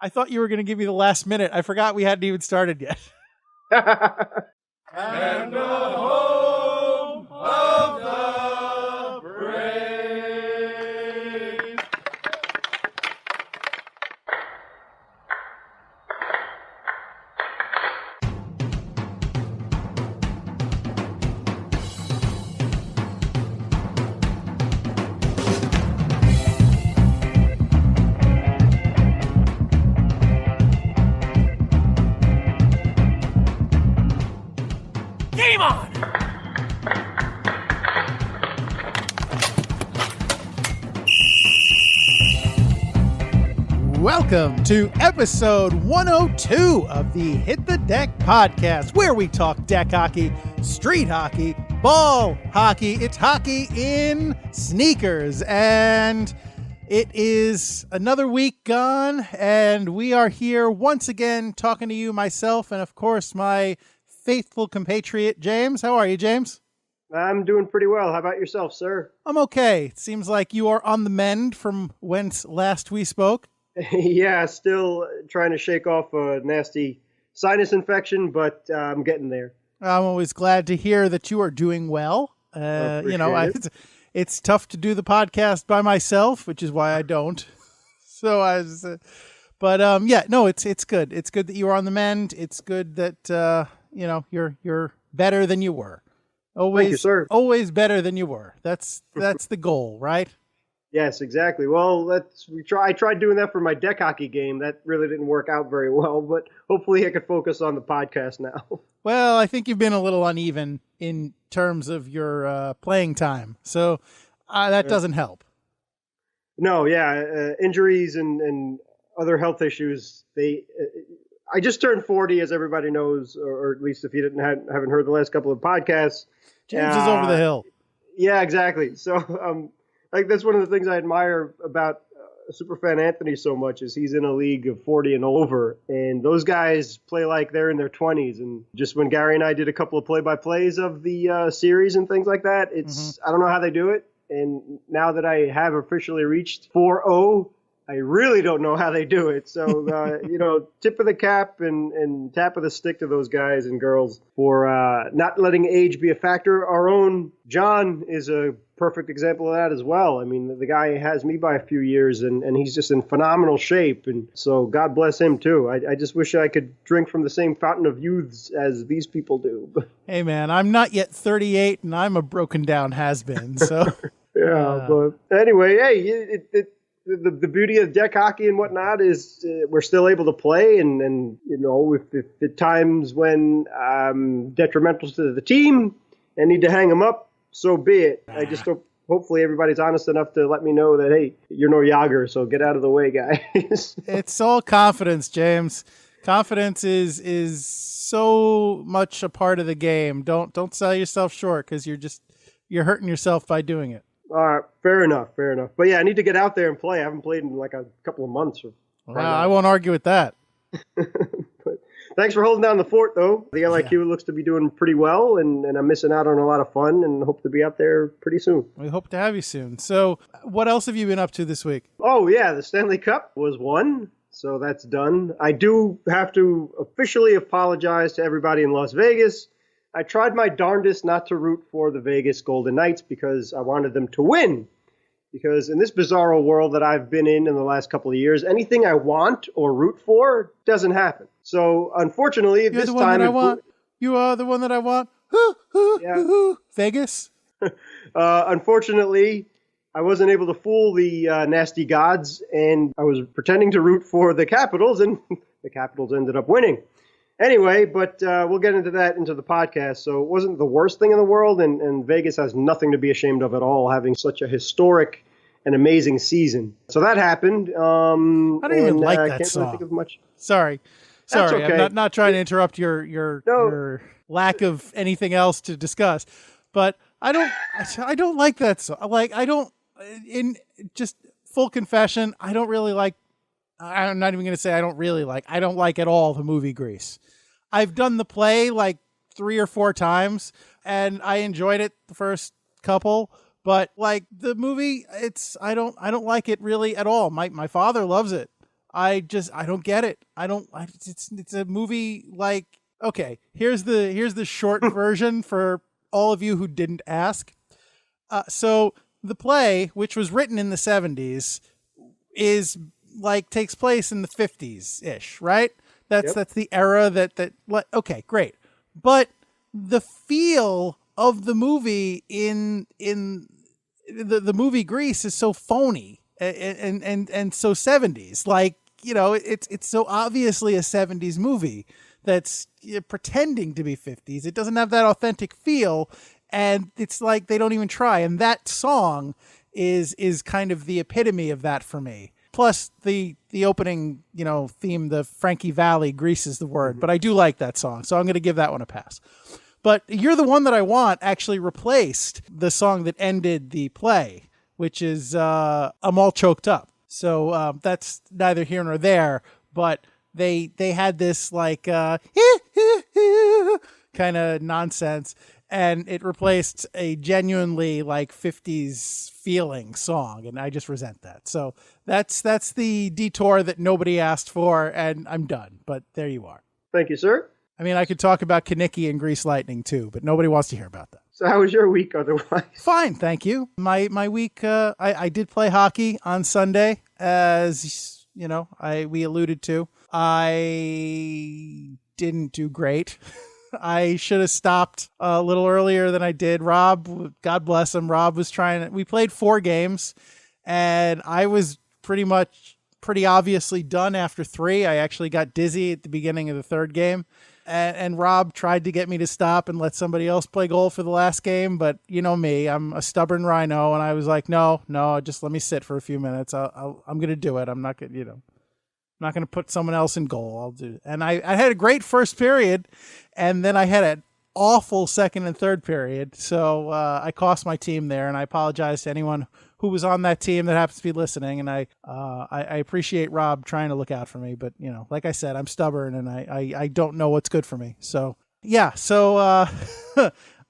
I thought you were going to give me the last minute. I forgot we hadn't even started yet. And the home of the brave. Game on! Welcome to episode 102 of the Hit the Deck podcast, where we talk deck hockey, street hockey, ball hockey. It's hockey in sneakers, and it is another week gone, and we are here once again talking to you, myself, and of course my faithful compatriot, James. How are you, James? I'm doing pretty well. How about yourself, sir? I'm okay. It seems like you are on the mend from whence last we spoke. Yeah, still trying to shake off a nasty sinus infection, but I'm getting there. I'm always glad to hear that you are doing well. It's tough to do the podcast by myself, which is why I don't. It's good. It's good that you are on the mend. It's good that you're better than you were. Always, thank you, sir. Always better than you were. That's the goal, right? Yes, exactly. Well, I tried doing that for my deck hockey game. That really didn't work out very well, but hopefully I could focus on the podcast now. Well, I think you've been a little uneven in terms of your playing time, so that doesn't help. No, injuries and other health issues. I just turned 40, as everybody knows, or at least if you haven't heard the last couple of podcasts. James is over the hill. Yeah, exactly. So, that's one of the things I admire about Superfan Anthony so much is he's in a league of 40 and over, and those guys play like they're in their 20s. And just when Gary and I did a couple of play-by-plays of the series and things like that, I don't know how they do it. And now that I have officially reached 4-0, I really don't know how they do it. So, tip of the cap and tap of the stick to those guys and girls for not letting age be a factor. Our own John is a perfect example of that as well. I mean, the guy has me by a few years, and he's just in phenomenal shape. And so God bless him, too. I just wish I could drink from the same fountain of youths as these people do. Hey, man, I'm not yet 38, and I'm a broken down has-been. So, but anyway, hey, the beauty of deck hockey and whatnot is we're still able to play, and if at times when I'm detrimental to the team and need to hang them up, so be it. I just hopefully everybody's honest enough to let me know that, hey, you're no Yager, so get out of the way, guys. It's all confidence, James. Confidence is so much a part of the game. Don't sell yourself short, because you're hurting yourself by doing it. All right, fair enough. But yeah, I need to get out there and play. I haven't played in like a couple of months. I won't argue with that. But thanks for holding down the fort, though. The LIQ looks to be doing pretty well, and I'm missing out on a lot of fun, and hope to be out there pretty soon. We hope to have you soon. So what else have you been up to this week? Oh, yeah, the Stanley Cup was won, so that's done. I do have to officially apologize to everybody in Las Vegas. I tried my darndest not to root for the Vegas Golden Knights because I wanted them to win. Because in this bizarro world that I've been in the last couple of years, anything I want or root for doesn't happen. So, unfortunately, You're this the one time... that I want. You are the one that I want. Vegas? Unfortunately, I wasn't able to fool the nasty gods, and I was pretending to root for the Capitals, and the Capitals ended up winning. Anyway, but we'll get into that into the podcast. So it wasn't the worst thing in the world, and Vegas has nothing to be ashamed of at all, having such a historic and amazing season. So that happened. I don't even like that can't song. Really think of much. Sorry. Okay. I'm not trying to interrupt your lack of anything else to discuss, but I don't like that song. Like, in just full confession, I don't really like. I'm not even going to say I don't like at all the movie Grease. I've done the play like 3 or 4 times, and I enjoyed it the first couple, but like the movie, I don't like it really at all. My father loves it. I don't get it. It's a movie like, okay, here's the short version for all of you who didn't ask. So the play, which was written in the 70s, is like takes place in the 50s ish, right? That's the era that okay, great. But the feel of the movie in the movie Grease is so phony and so 70s. Like, it's so obviously a 70s movie that's pretending to be 50s. It doesn't have that authentic feel, and it's like they don't even try. And that song is kind of the epitome of that for me. Plus the opening, theme, the Frankie Valli, Grease is the word, but I do like that song, so I'm going to give that one a pass. But You're the One That I Want actually replaced the song that ended the play, which is I'm All Choked Up. So that's neither here nor there, but they had this like kind of nonsense, and it replaced a genuinely like 50s feeling song, and I just resent that. So that's the detour that nobody asked for, and I'm done. But there you are. Thank you, sir. I mean, I could talk about Kanicki and Grease Lightning too, but nobody wants to hear about that. So how was your week otherwise? Fine, thank you. My week, I did play hockey on Sunday, as we alluded to. I didn't do great. I should have stopped a little earlier than I did. Rob, God bless him, Rob was we played 4 games, and I was pretty obviously done after 3. I actually got dizzy at the beginning of the 3rd game. And Rob tried to get me to stop and let somebody else play goal for the last game. But you know me, I'm a stubborn rhino. And I was like, no, just let me sit for a few minutes. I'm going to do it. I'm not going to put someone else in goal. I'll do it. And I had a great first period, and then I had an awful second and third period. So I cost my team there, and I apologize to anyone who was on that team that happens to be listening. And I appreciate Rob trying to look out for me, but like I said, I'm stubborn, and I don't know what's good for me. So yeah,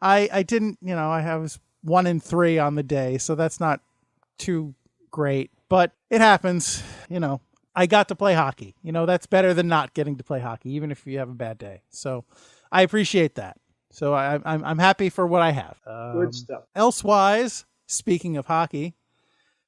I didn't, I was 1-3 on the day, so that's not too great, but it happens. I got to play hockey. That's better than not getting to play hockey, even if you have a bad day. So I appreciate that. So I'm happy for what I have. Good stuff. Elsewise, speaking of hockey,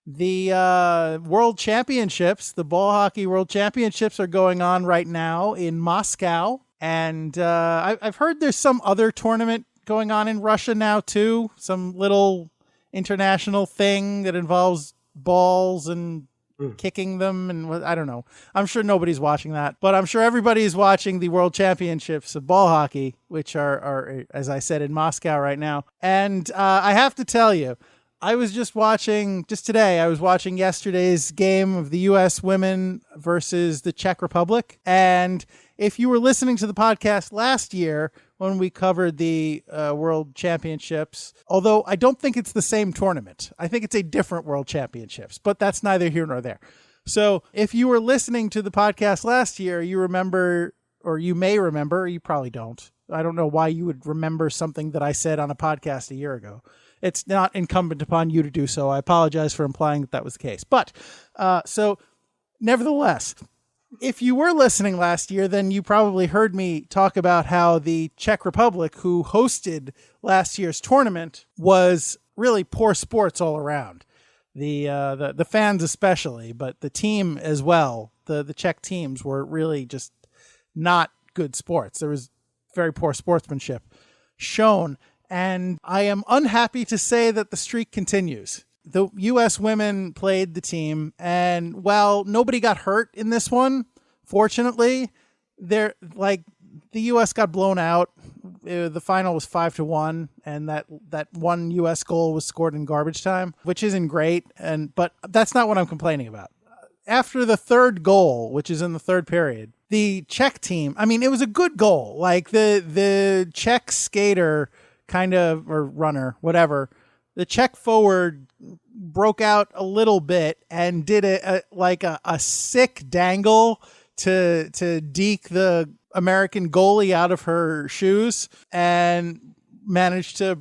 the World Championships, the Ball Hockey World Championships are going on right now in Moscow. And I've heard there's some other tournament going on in Russia now, too. Some little international thing that involves balls and kicking them. And I don't know. I'm sure nobody's watching that. But I'm sure everybody is watching the World Championships of ball hockey, which are, as I said, in Moscow right now. And I have to tell you, I was just today, I was watching yesterday's game of the U.S. women versus the Czech Republic. And if you were listening to the podcast last year when we covered the World Championships, although I don't think it's the same tournament, I think it's a different World Championships, but that's neither here nor there. So if you were listening to the podcast last year, you remember, or you may remember, you probably don't. I don't know why you would remember something that I said on a podcast a year ago. It's not incumbent upon you to do so. I apologize for implying that was the case. But so nevertheless, if you were listening last year, then you probably heard me talk about how the Czech Republic, who hosted last year's tournament, was really poor sports all around. The fans especially, but the team as well. The Czech teams were really just not good sports. There was very poor sportsmanship shown. And I am unhappy to say that the streak continues. The U.S. women played the team, and while nobody got hurt in this one, fortunately, the U.S. got blown out. The final was 5-1, and that one U.S. goal was scored in garbage time, which isn't great. But that's not what I'm complaining about. After the third goal, which is in the third period, the Czech team, I mean, it was a good goal. Like the Czech skater or runner, whatever, the Czech forward broke out a little bit and did a sick dangle to deke the American goalie out of her shoes, and managed to,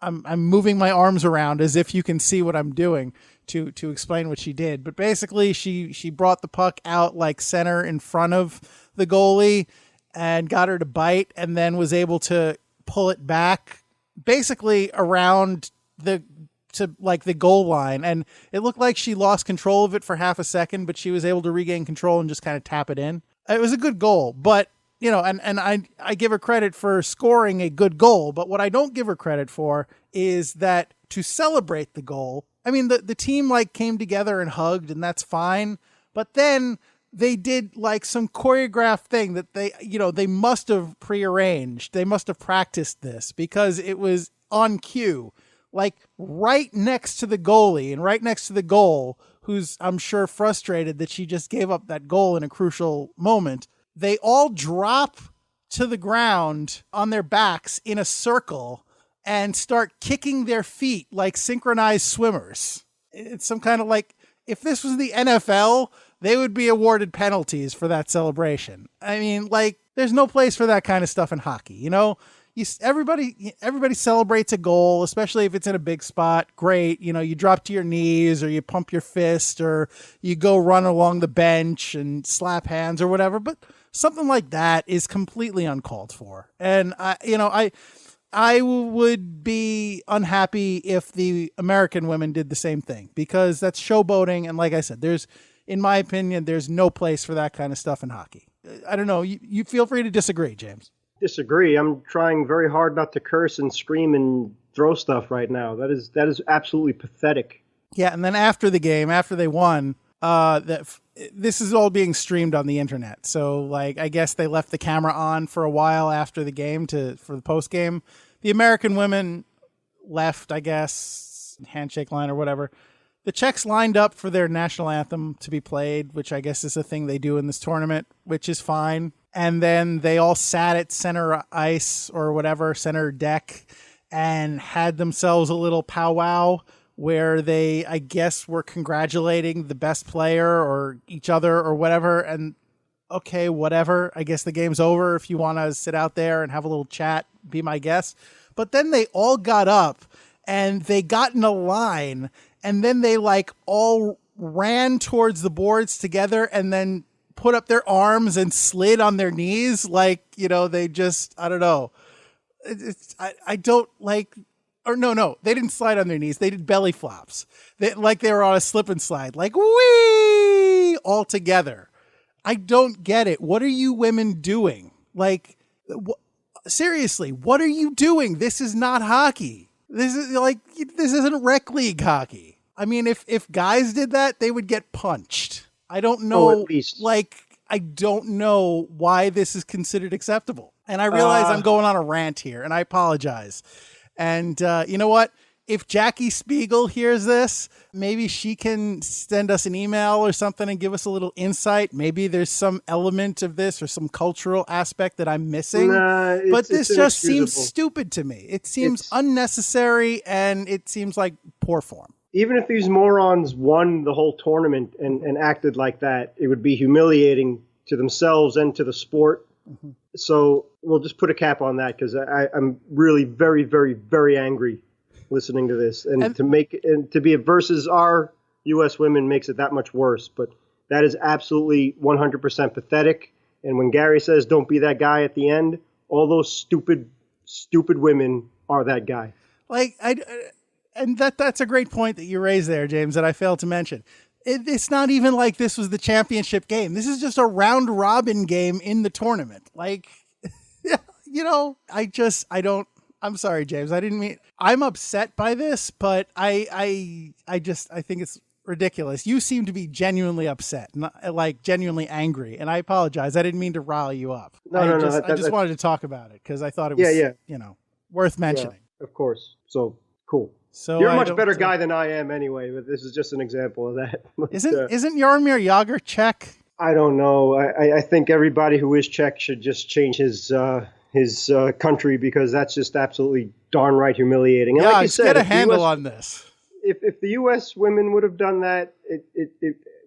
I'm moving my arms around as if you can see what I'm doing, to explain what she did. But basically, she brought the puck out like center in front of the goalie and got her to bite, and then was able to pull it back basically around the goal line. And it looked like she lost control of it for half a second, but she was able to regain control and just kind of tap it in. It was a good goal, but and I give her credit for scoring a good goal, but what I don't give her credit for is that to celebrate the goal, I mean, the team came together and hugged, and that's fine, but then they did some choreographed thing that they must have prearranged. They must have practiced this because it was on cue, right next to the goalie and right next to the goal, who's, I'm sure, frustrated that she just gave up that goal in a crucial moment. They all drop to the ground on their backs in a circle and start kicking their feet like synchronized swimmers. It's some kind of if this was the NFL, they would be awarded penalties for that celebration. I mean, there's no place for that kind of stuff in hockey. Everybody celebrates a goal, especially if it's in a big spot. Great. You drop to your knees, or you pump your fist, or you go run along the bench and slap hands or whatever. But something like that is completely uncalled for. And I would be unhappy if the American women did the same thing, because that's showboating. And like I said, in my opinion, there's no place for that kind of stuff in hockey. I don't know. You feel free to disagree, James. Disagree. I'm trying very hard not to curse and scream and throw stuff right now. That is absolutely pathetic. Yeah. And then after the game, after they won, this is all being streamed on the internet. So I guess they left the camera on for a while after the game for the post game. The American women left, I guess, handshake line or whatever. The Czechs lined up for their national anthem to be played, which I guess is a thing they do in this tournament, which is fine. And then they all sat at center ice or whatever, center deck, and had themselves a little powwow where they, I guess, were congratulating the best player or each other or whatever. And okay, whatever. I guess the game's over. If you want to sit out there and have a little chat, be my guest. But then they all got up and they got in a line, and then they all ran towards the boards together and then put up their arms and slid on their knees. They just, I don't know. I don't or no, they didn't slide on their knees. They did belly flops. They were on a slip and slide, whee, all together. I don't get it. What are you women doing? Seriously, what are you doing? This is not hockey. This isn't rec league hockey. I mean, if guys did that, they would get punched. I don't know. At least. I don't know why this is considered acceptable. And I realize I'm going on a rant here, and I apologize. And you know what? If Jackie Speigel hears this, maybe she can send us an email or something and give us a little insight. Maybe there's some element of this or some cultural aspect that I'm missing. But this just seems stupid to me. It seems unnecessary, and it seems like poor form. Even if these morons won the whole tournament and acted like that, it would be humiliating to themselves and to the sport. Mm-hmm. So we'll just put a cap on that, because I'm really very, very, very angry listening to this. And to be versus our U.S. women makes it that much worse. But that is absolutely 100% pathetic. And when Gary says don't be that guy at the end, all those stupid women are that guy. And that's a great point that you raised there, James, that I failed to mention. It's not even like this was the championship game. This is just a round robin game in the tournament. I'm sorry, James. I didn't mean, I'm upset by this, but I think it's ridiculous. You seem to be genuinely upset, genuinely angry. And I apologize. I didn't mean to rile you up. I just wanted to talk about it because I thought it was, worth mentioning. Yeah, of course. So cool. So you're a much better guy than I am anyway, but this is just an example of that. Isn't Jaromir Jagr Czech? I don't know. I think everybody who is Czech should just change his country, because that's just absolutely darn right humiliating. And like you said, get a handle on this. If the U.S. women would have done that,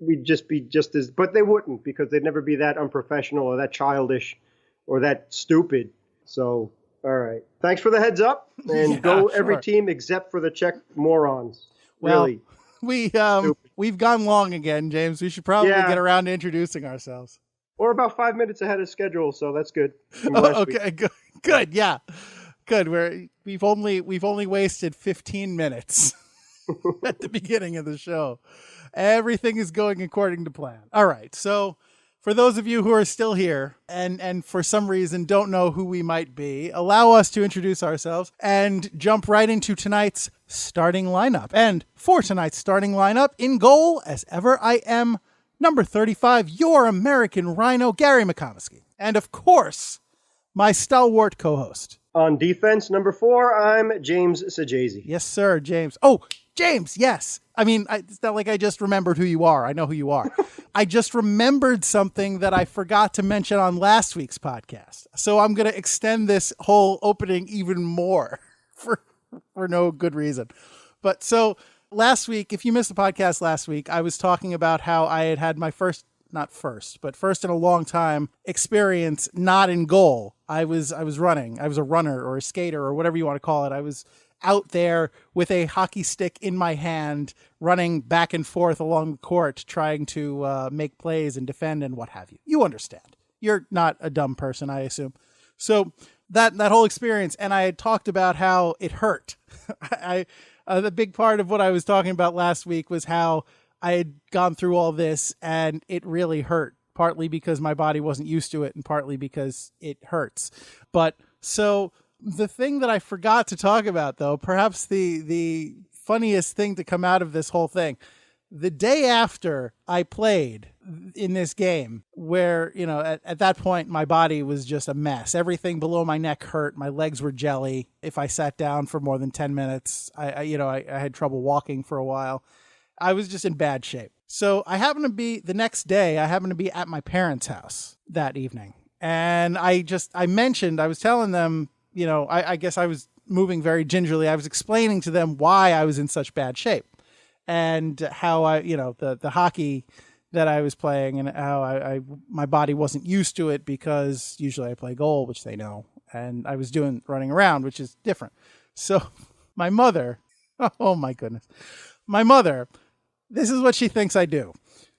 we'd just be just as, but they wouldn't, because they'd never be that unprofessional or that childish or that stupid. So, all right. Thanks for the heads up, and every team except for the Czech morons. Well, really. We've gone long again, James. We should probably get around to introducing ourselves. Or about 5 minutes ahead of schedule, so that's good. Okay, good, yeah, good. We've only wasted 15 minutes at the beginning of the show. Everything is going according to plan. All right, so for those of you who are still here and for some reason don't know who we might be, allow us to introduce ourselves and jump right into tonight's starting lineup. And for tonight's starting lineup, in goal, as ever, I am number 35, your American Rhino, Gary McComiskey. And of course, my stalwart co-host. On defense, number 4, I'm James Sajazi. Yes, sir, James. Oh, James, yes. I mean, it's not like I just remembered who you are. I know who you are. I just remembered something that I forgot to mention on last week's podcast. So I'm going to extend this whole opening even more for no good reason. But so last week, if you missed the podcast last week, I was talking about how I had my first in a long time experience not in goal. I was running. I was a runner or a skater or whatever you want to call it. I was out there with a hockey stick in my hand, running back and forth along the court, trying to make plays and defend and what have you. You understand. You're not a dumb person, I assume. So that whole experience, and I had talked about how it hurt. The big part of what I was talking about last week was how I had gone through all this and it really hurt, partly because my body wasn't used to it and partly because it hurts. But so the thing that I forgot to talk about, though, perhaps the funniest thing to come out of this whole thing, the day after I played in this game where, at that point, my body was just a mess. Everything below my neck hurt. My legs were jelly. If I sat down for more than 10 minutes, I had trouble walking for a while. I was just in bad shape. So the next day, I happened to be at my parents' house that evening. And I was telling them, I guess I was moving very gingerly. I was explaining to them why I was in such bad shape and how the hockey that I was playing and how my body wasn't used to it because usually I play goal, which they know. And I was running around, which is different. So my mother, oh my goodness, this is what she thinks I do.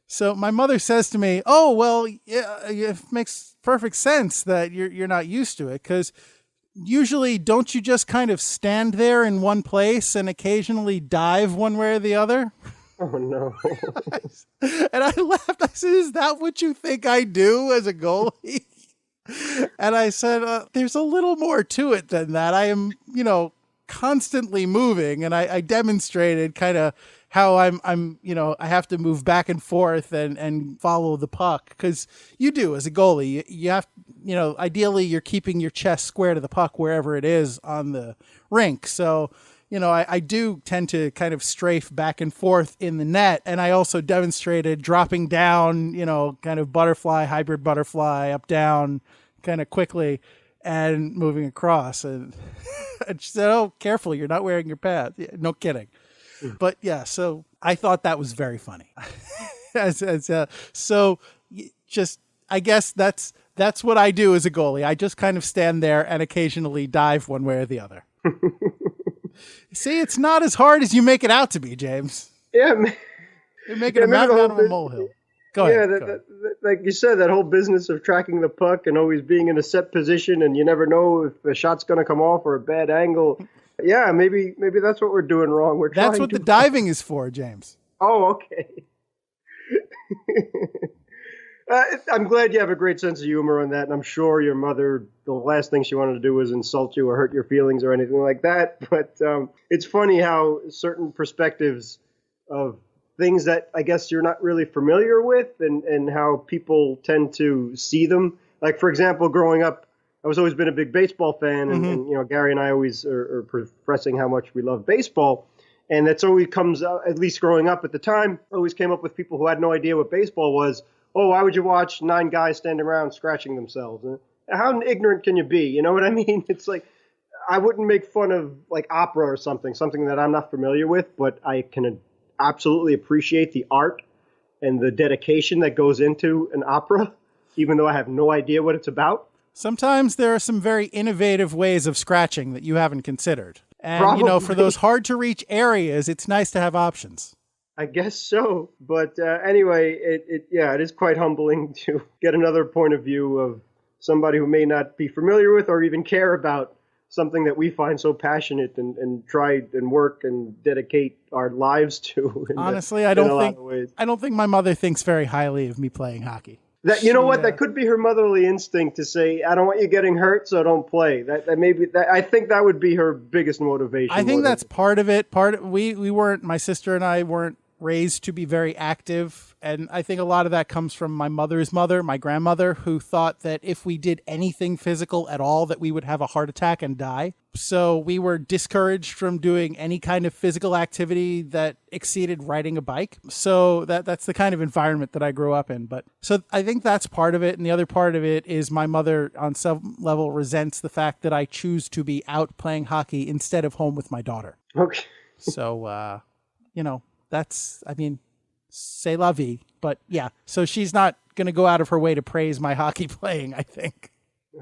So my mother says to me, "Oh, well, yeah, it makes perfect sense that you're not used to it because usually don't you just kind of stand there in one place and occasionally dive one way or the other?" Oh, no. And I laughed. I said, "Is that what you think I do as a goalie?" And I said, "There's a little more to it than that. I am, constantly moving." And I demonstrated kind of how I'm, I have to move back and forth and follow the puck because you do as a goalie. You have, ideally you're keeping your chest square to the puck wherever it is on the rink. So, I do tend to kind of strafe back and forth in the net. And I also demonstrated dropping down, kind of hybrid butterfly up, down kind of quickly and moving across. And she said, "Oh, careful. You're not wearing your pads." Yeah, no kidding. But yeah, so I thought that was very funny. So just, I guess that's what I do as a goalie. I just kind of stand there and occasionally dive one way or the other. See, it's not as hard as you make it out to be, James. Yeah. You're making a mountain out of a molehill. Go ahead. Like you said, that whole business of tracking the puck and always being in a set position and you never know if a shot's going to come off or a bad angle. Yeah, maybe that's what we're doing wrong. That's what the diving is for, James. Oh, okay. I'm glad you have a great sense of humor on that, and I'm sure your mother, the last thing she wanted to do was insult you or hurt your feelings or anything like that. But it's funny how certain perspectives of things that I guess you're not really familiar with and how people tend to see them. Like, for example, growing up, I was always been a big baseball fan, and Gary and I always are professing how much we love baseball. And that's always comes out, at least growing up at the time, always came up with people who had no idea what baseball was. Oh, why would you watch 9 guys standing around scratching themselves? And how ignorant can you be? You know what I mean? It's like, I wouldn't make fun of like opera or something that I'm not familiar with, but I can absolutely appreciate the art and the dedication that goes into an opera, even though I have no idea what it's about. Sometimes there are some very innovative ways of scratching that you haven't considered. And, Probably. For those hard to reach areas, it's nice to have options. I guess so. But anyway, it is quite humbling to get another point of view of somebody who may not be familiar with or even care about something that we find so passionate and try and work and dedicate our lives to. Honestly, I don't think my mother thinks very highly of me playing hockey. That that could be her motherly instinct to say, "I don't want you getting hurt, so don't play." I think that would be her biggest motivation. I think that's part of it. We weren't, my sister and I weren't raised to be very active, and I think a lot of that comes from my mother's mother, my grandmother, who thought that if we did anything physical at all, that we would have a heart attack and die. So we were discouraged from doing any kind of physical activity that exceeded riding a bike. So that's the kind of environment that I grew up in. But so I think that's part of it, and the other part of it is my mother on some level resents the fact that I choose to be out playing hockey instead of home with my daughter. Okay. So that's, c'est la vie. But yeah, so she's not going to go out of her way to praise my hockey playing, I think.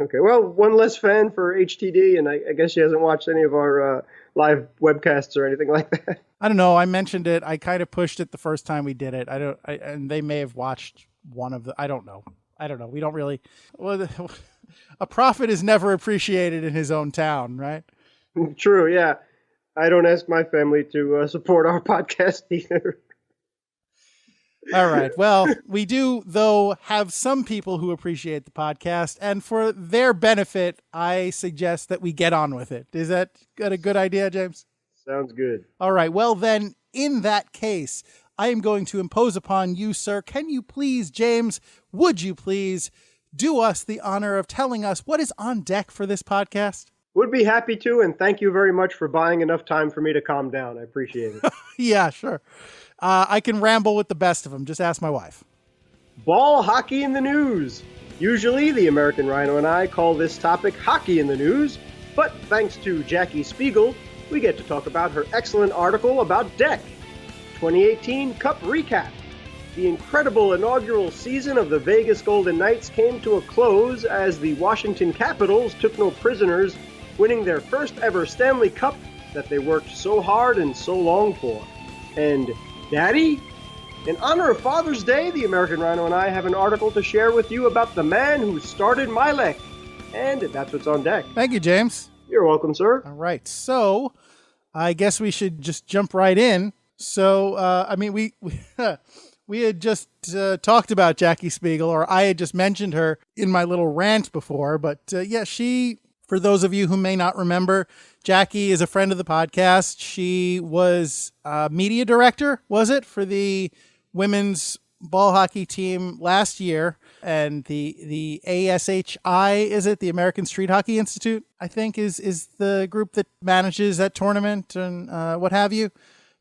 Okay, well, one less fan for HTD, and I guess she hasn't watched any of our live webcasts or anything like that. I don't know. I mentioned it. I kind of pushed it the first time we did it. And they may have watched one of the, I don't know. We don't really, a prophet is never appreciated in his own town, right? True, yeah. I don't ask my family to support our podcast either. All right. Well, we do, though, have some people who appreciate the podcast. And for their benefit, I suggest that we get on with it. Is that a good idea, James? Sounds good. All right. Well, then, in that case, I am going to impose upon you, sir. Can you please, James, would you please do us the honor of telling us what is on deck for this podcast? Would be happy to, and thank you very much for buying enough time for me to calm down. I appreciate it. Yeah, sure. I can ramble with the best of them. Just ask my wife. Ball hockey in the news. Usually, the American Rhino and I call this topic hockey in the news, but thanks to Jackie Speigel, we get to talk about her excellent article about DEK. 2018 Cup Recap. The incredible inaugural season of the Vegas Golden Knights came to a close as the Washington Capitals took no prisoners, winning their first ever Stanley Cup that they worked so hard and so long for. And Daddy? In honor of Father's Day, the American Rhino and I have an article to share with you about the man who started Mylec. And that's what's on deck. Thank you, James. You're welcome, sir. All right. So I guess we should just jump right in. So, we had just talked about Jackie Speigel, or I had just mentioned her in my little rant before. But she, for those of you who may not remember, Jackie is a friend of the podcast. She was media director, was it, for the women's ball hockey team last year. And the ASHI, is it? The American Street Hockey Institute, I think, is the group that manages that tournament and what have you.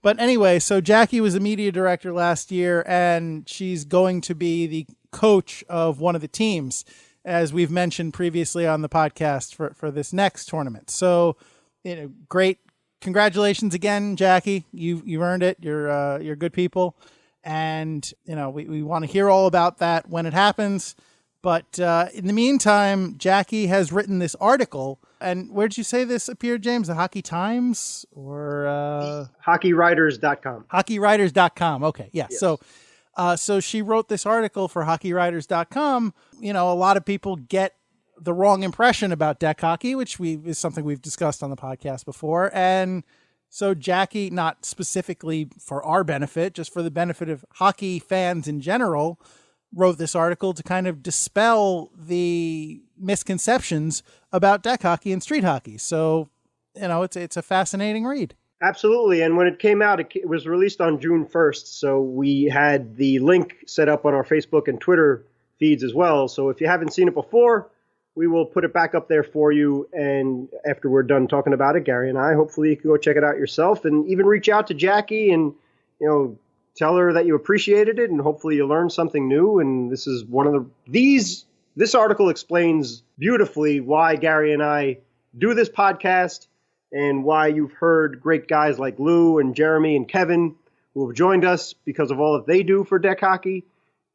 But anyway, so Jackie was a media director last year, and she's going to be the coach of one of the teams, as we've mentioned previously on the podcast for this next tournament. So, great. Congratulations again, Jackie. You've earned it. You're good people. And, we want to hear all about that when it happens. But in the meantime, Jackie has written this article. And where did you say this appeared, James? The Hockey Times or HockeyWriters.com. HockeyWriters.com. Okay, yeah. Yes. So she wrote this article for HockeyWriters.com. A lot of people get the wrong impression about deck hockey, which is something we've discussed on the podcast before. And so Jackie, not specifically for our benefit, just for the benefit of hockey fans in general, wrote this article to kind of dispel the misconceptions about deck hockey and street hockey. So, it's a fascinating read. Absolutely. And when it came out, it was released on June 1st. So we had the link set up on our Facebook and Twitter feeds as well. So if you haven't seen it before, we will put it back up there for you. And after we're done talking about it, Gary and I, hopefully you can go check it out yourself and even reach out to Jackie and, tell her that you appreciated it, and hopefully you learned something new. And this is one of this article explains beautifully why Gary and I do this podcast and why you've heard great guys like Lou and Jeremy and Kevin who have joined us because of all that they do for deck hockey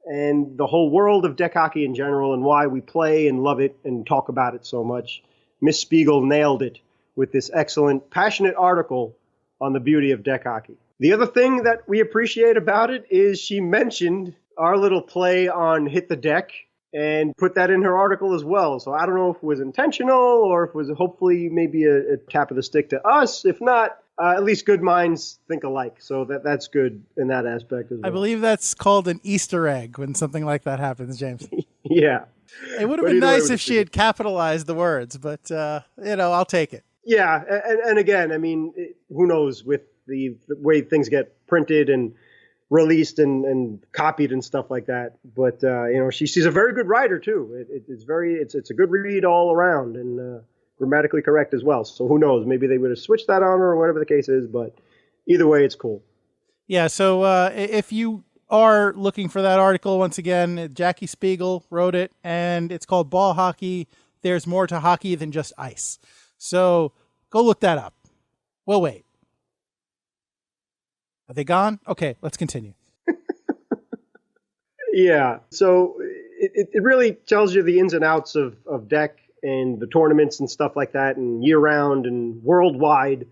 and the whole world of deck hockey in general, and why we play and love it and talk about it so much. Miss Speigel nailed it with this excellent, passionate article on the beauty of deck hockey. The other thing that we appreciate about it is she mentioned our little play on Hit the Deck and put that in her article as well. So I don't know if it was intentional or if it was hopefully maybe a tap of the stick to us. If not, at least good minds think alike. So that's good in that aspect as well. I believe that's called an Easter egg when something like that happens, James. Yeah. It would have been nice if she had capitalized the words, but, I'll take it. Yeah. And again, I mean, who knows with the way things get printed and released and copied and stuff like that. But, she's a very good writer, too. It's a good read all around and grammatically correct as well. So who knows? Maybe they would have switched that on her or whatever the case is. But either way, it's cool. Yeah. So if you are looking for that article, once again, Jackie Speigel wrote it, and it's called Ball Hockey. There's more to hockey than just ice. So go look that up. We'll wait. Are they gone? Okay, let's continue. Yeah. So it really tells you the ins and outs of DEK and the tournaments and stuff like that, and year round and worldwide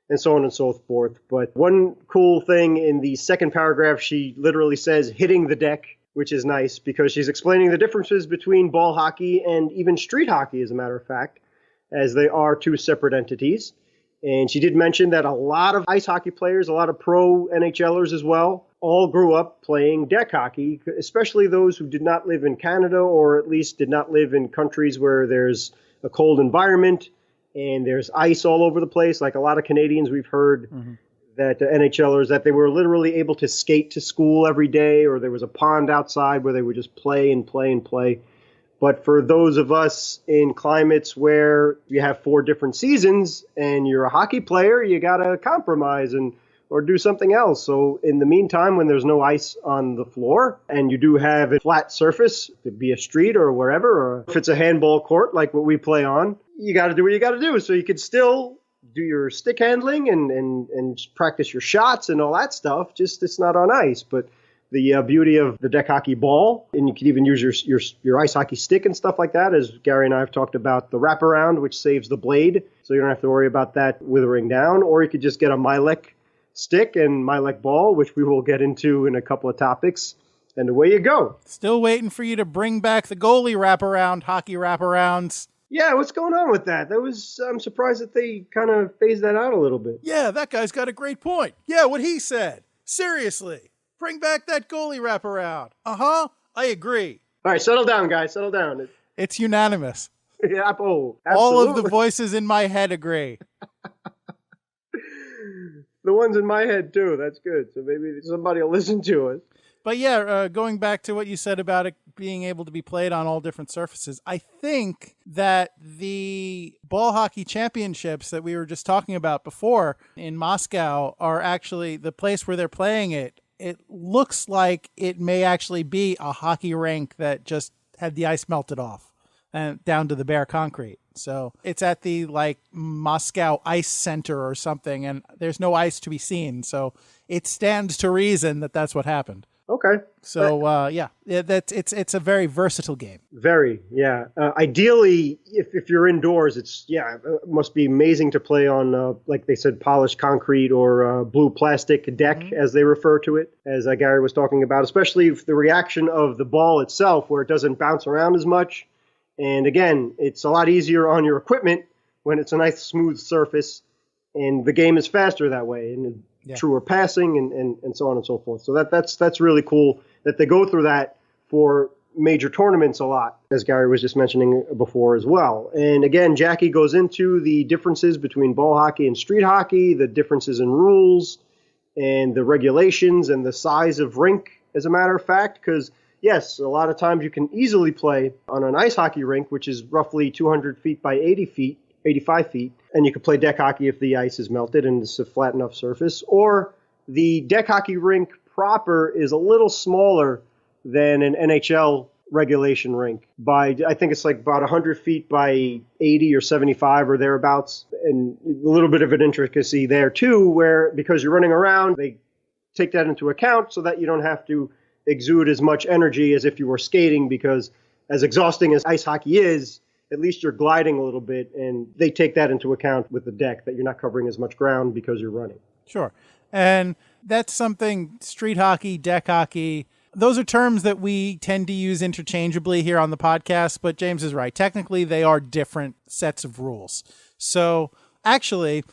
and so on and so forth. But one cool thing in the second paragraph, she literally says hitting the deck, which is nice because she's explaining the differences between ball hockey and even street hockey, as a matter of fact, as they are two separate entities. And she did mention that a lot of ice hockey players, a lot of pro NHLers as well, all grew up playing deck hockey, especially those who did not live in Canada or at least did not live in countries where there's a cold environment and there's ice all over the place. Like a lot of Canadians, we've heard that NHLers, that they were literally able to skate to school every day, or there was a pond outside where they would just play and play and play. But for those of us in climates where you have 4 different seasons and you're a hockey player, you got to compromise or do something else. So in the meantime, when there's no ice on the floor and you do have a flat surface, it could be a street or wherever, or if it's a handball court like what we play on, you got to do what you got to do. So you could still do your stick handling and practice your shots and all that stuff, just it's not on ice. But the beauty of the deck hockey ball, and you can even use your ice hockey stick and stuff like that, as Gary and I have talked about the wraparound, which saves the blade, so you don't have to worry about that withering down. Or you could just get a Mylec stick and Mylec ball, which we will get into in a couple of topics, and away you go. Still waiting for you to bring back the goalie wraparound, hockey wraparounds. Yeah, what's going on with that? I'm surprised that they kind of phased that out a little bit. Yeah, that guy's got a great point. Yeah, what he said. Seriously. Bring back that goalie wraparound. Uh-huh. I agree. All right, settle down, guys. Settle down. It's unanimous. Yeah, oh, absolutely. All of the voices in my head agree. The ones in my head, too. That's good. So maybe somebody will listen to us. But yeah, going back to what you said about it being able to be played on all different surfaces, I think that the ball hockey championships that we were just talking about before in Moscow are actually the place where they're playing it. It looks like it may actually be a hockey rink that just had the ice melted off and down to the bare concrete. So it's at the Moscow Ice Center or something, and there's no ice to be seen. So it stands to reason that that's what happened. Okay. So it's a very versatile game. Very, yeah. Ideally, if you're indoors, it must be amazing to play on, like they said, polished concrete or blue plastic deck, as they refer to it, as Gary was talking about, especially if the reaction of the ball itself, where it doesn't bounce around as much. And again, it's a lot easier on your equipment when it's a nice smooth surface, and the game is faster that way. And truer passing and so on and so forth. So that's really cool that they go through that for major tournaments a lot, as Gary was just mentioning before as well. And again, Jackie goes into the differences between ball hockey and street hockey, the differences in rules and the regulations and the size of rink, as a matter of fact, because yes, a lot of times you can easily play on an ice hockey rink, which is roughly 200 feet by 85 feet, and you could play deck hockey if the ice is melted and it's a flat enough surface. Or the deck hockey rink proper is a little smaller than an NHL regulation rink by, I think it's like about 100 feet by 80 or 75 or thereabouts, and a little bit of an intricacy there too, where because you're running around, they take that into account so that you don't have to exude as much energy as if you were skating, because as exhausting as ice hockey is, at least you're gliding a little bit, and they take that into account with the deck, that you're not covering as much ground because you're running. Sure. And that's something, street hockey, deck hockey, those are terms that we tend to use interchangeably here on the podcast, but James is right. Technically, they are different sets of rules. So actually,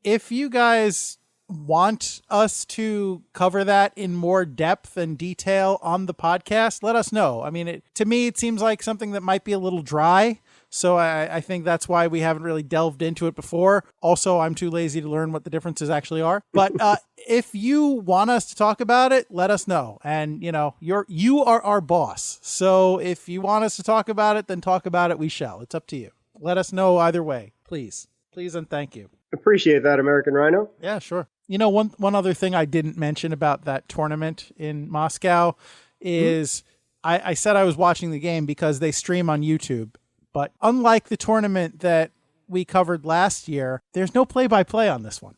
if you guys want us to cover that in more depth and detail on the podcast, let us know. I mean, to me, it seems like something that might be a little dry. So I think that's why we haven't really delved into it before. Also, I'm too lazy to learn what the differences actually are. But if you want us to talk about it, let us know. And, you are our boss. So if you want us to talk about it, then talk about it. We shall. It's up to you. Let us know either way. Please. Please and thank you. Appreciate that, American Rhino. Yeah, sure. One other thing I didn't mention about that tournament in Moscow is I said I was watching the game because they stream on YouTube. But unlike the tournament that we covered last year, there's no play-by-play on this one.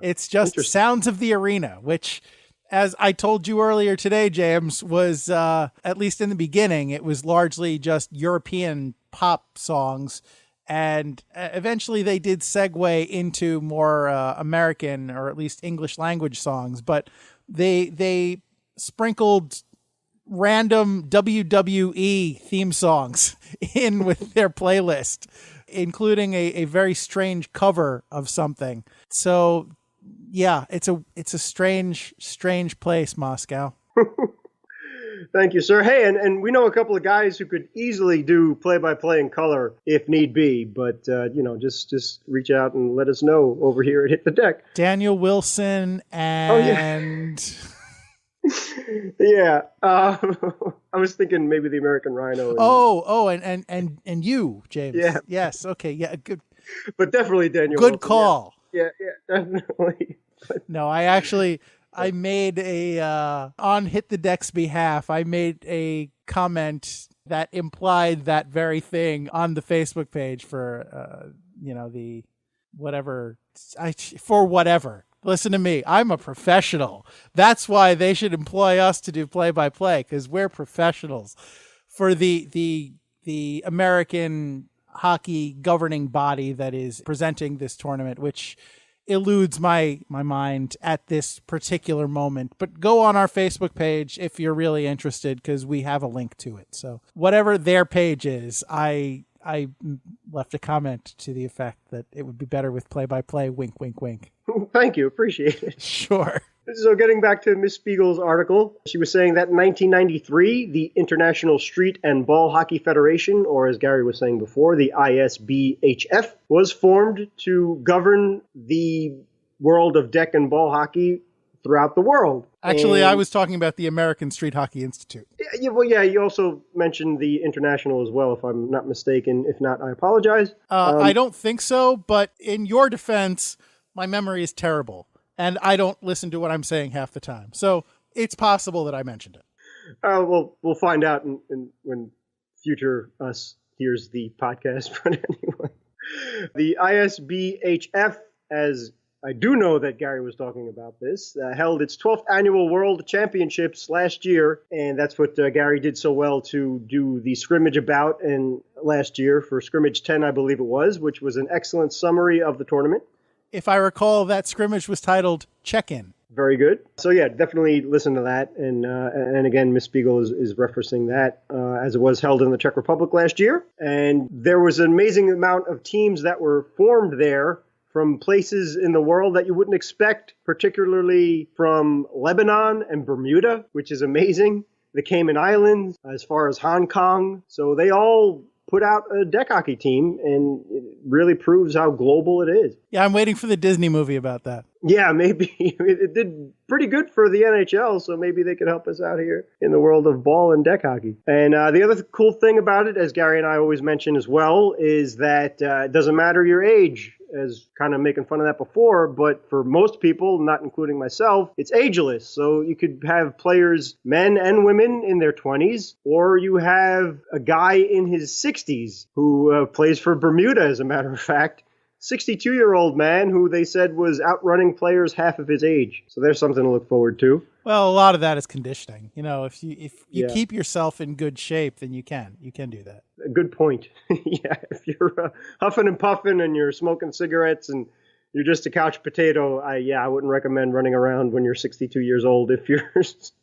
It's just sounds of the arena, which, as I told you earlier today, James, was, at least in the beginning, it was largely just European pop songs. And eventually they did segue into more American or at least English language songs. But they sprinkled random WWE theme songs in with their playlist, including a very strange cover of something. So yeah, it's a strange place, Moscow. Thank you, sir. Hey, and we know a couple of guys who could easily do play-by-play in color if need be, but just reach out and let us know over here at Hit the Deck. Daniel Wilson and yeah. I was thinking maybe the American Rhino. And you, James. Yeah. Yes. Okay. Yeah. Good. But definitely Daniel. Good Wilson, call. Yeah. Definitely. No, I made on Hit the Deck's behalf, I made a comment that implied that very thing on the Facebook page for, the whatever, for whatever. Listen to me. I'm a professional. That's why they should employ us to do play-by-play, because we're professionals. For the American hockey governing body that is presenting this tournament, which eludes my mind at this particular moment. But go on our Facebook page if you're really interested, because we have a link to it. So whatever their page is, I left a comment to the effect that it would be better with play-by-play, wink, wink, wink. Thank you. Appreciate it. Sure. So getting back to Miss Spiegel's article, she was saying that in 1993, the International Street and Ball Hockey Federation, or as Gary was saying before, the ISBHF, was formed to govern the world of deck and ball hockey throughout the world. Actually, I was talking about the American Street Hockey Institute. Yeah, you also mentioned the international as well, if I'm not mistaken. If not, I apologize. I don't think so, but in your defense, my memory is terrible, and I don't listen to what I'm saying half the time. So it's possible that I mentioned it. Well, we'll find out when future us hears the podcast. But anyway, the ISBHF, as I do know that Gary was talking about this, held its 12th annual World Championships last year, and that's what Gary did so well to do the scrimmage about and last year for scrimmage 10, I believe it was, which was an excellent summary of the tournament. If I recall, that scrimmage was titled Check-In. Very good. So yeah, definitely listen to that. And again, Miss Spiegel is referencing that as it was held in the Czech Republic last year. And there was an amazing amount of teams that were formed there from places in the world that you wouldn't expect, particularly from Lebanon and Bermuda, which is amazing. The Cayman Islands, as far as Hong Kong. So they all put out a deck hockey team, and it really proves how global it is. Yeah, I'm waiting for the Disney movie about that. Yeah, maybe. It did pretty good for the NHL, so maybe they could help us out here in the world of ball and deck hockey. And the other cool thing about it, as Gary and I always mention as well, is that it doesn't matter your age, as kind of making fun of that before, but for most people, not including myself, it's ageless. So you could have players, men and women, in their 20s, or you have a guy in his 60s who plays for Bermuda, as a matter of fact. 62-year-old man who they said was outrunning players half of his age. So there's something to look forward to. Well, a lot of that is conditioning. If you keep yourself in good shape, then you can do that. A good point. Yeah, if you're huffing and puffing and you're smoking cigarettes and you're just a couch potato, I wouldn't recommend running around when you're 62 years old if you're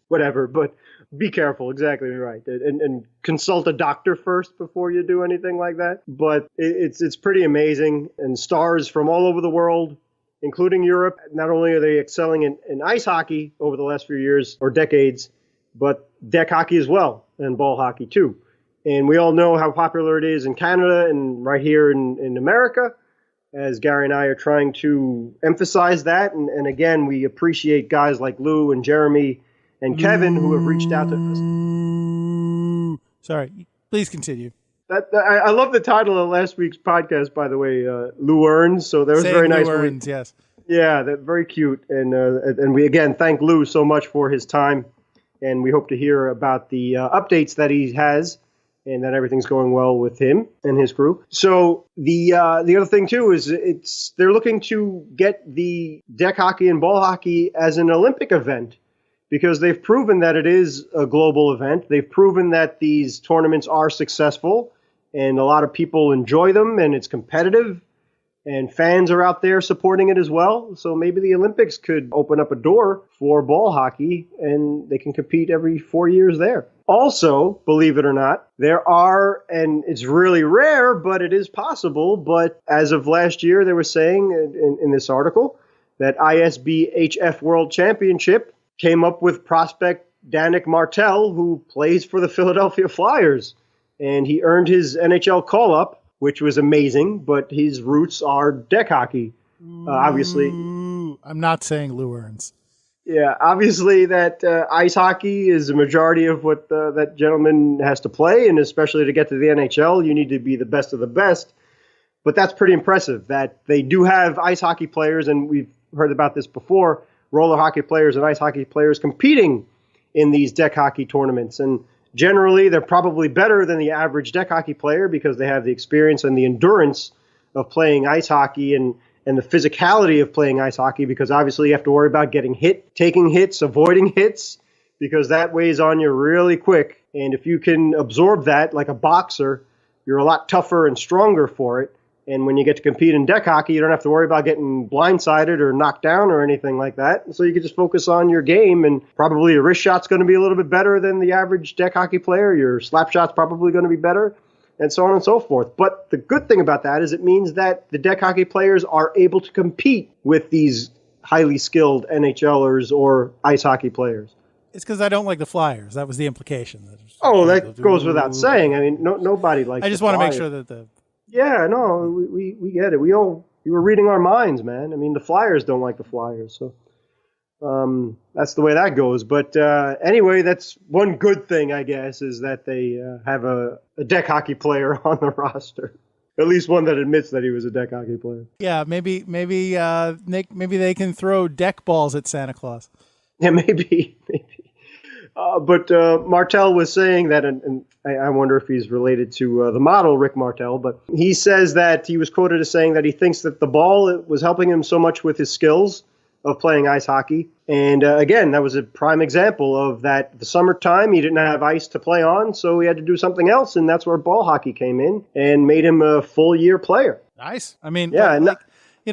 whatever. But be careful, exactly right, and consult a doctor first before you do anything like that. But it's pretty amazing, and stars from all over the world, including Europe. Not only are they excelling in ice hockey over the last few years or decades, but deck hockey as well, and ball hockey too. And we all know how popular it is in Canada and right here in America, as Gary and I are trying to emphasize that. And again, we appreciate guys like Lou and Jeremy and Kevin who have reached out to us. Sorry, please continue. I love the title of last week's podcast, by the way, Lou Earns. So that was very nice. Lou Earns, yes. Yeah, that's very cute. And we again thank Lou so much for his time. And we hope to hear about the updates that he has, and that everything's going well with him and his crew. So the other thing too is they're looking to get the deck hockey and ball hockey as an Olympic event, because they've proven that it is a global event. They've proven that these tournaments are successful, and a lot of people enjoy them, and it's competitive, and fans are out there supporting it as well. So maybe the Olympics could open up a door for ball hockey, and they can compete every 4 years there. Also, believe it or not, there are, and it's really rare, but it is possible, but as of last year, they were saying in this article that ISBHF World Championship came up with prospect Danik Martel, who plays for the Philadelphia Flyers, and he earned his NHL call-up, which was amazing, but his roots are deck hockey, obviously. I'm not saying Lou Earns. Yeah, obviously that ice hockey is a majority of what that gentleman has to play, and especially to get to the NHL, you need to be the best of the best. But that's pretty impressive that they do have ice hockey players, and we've heard about this before, roller hockey players and ice hockey players competing in these deck hockey tournaments. And generally, they're probably better than the average deck hockey player because they have the experience and the endurance of playing ice hockey and the physicality of playing ice hockey, because obviously you have to worry about getting hit, taking hits, avoiding hits, because that weighs on you really quick. And if you can absorb that like a boxer, you're a lot tougher and stronger for it. And when you get to compete in deck hockey, you don't have to worry about getting blindsided or knocked down or anything like that. So you can just focus on your game, and probably your wrist shot's going to be a little bit better than the average deck hockey player. Your slap shot's probably going to be better, and so on and so forth. But the good thing about that is it means that the deck hockey players are able to compete with these highly skilled NHLers or ice hockey players. It's because I don't like the Flyers. That was the implication. That goes without saying. I mean, nobody likes. I just want to make sure that the. Yeah, no, we get it. You were reading our minds, man. I mean, the Flyers don't like the Flyers, so that's the way that goes. But anyway, that's one good thing, I guess, is that they have a deck hockey player on the roster. At least one that admits that he was a deck hockey player. Yeah, maybe Nick, maybe they can throw deck balls at Santa Claus. Yeah, maybe. But Martel was saying that, and I wonder if he's related to the model, Rick Martel, but he says that he was quoted as saying that he thinks that the ball was helping him so much with his skills of playing ice hockey. And again, that was a prime example of that. The summertime, he didn't have ice to play on, so he had to do something else, and that's where ball hockey came in and made him a full-year player. Nice. I mean, yeah,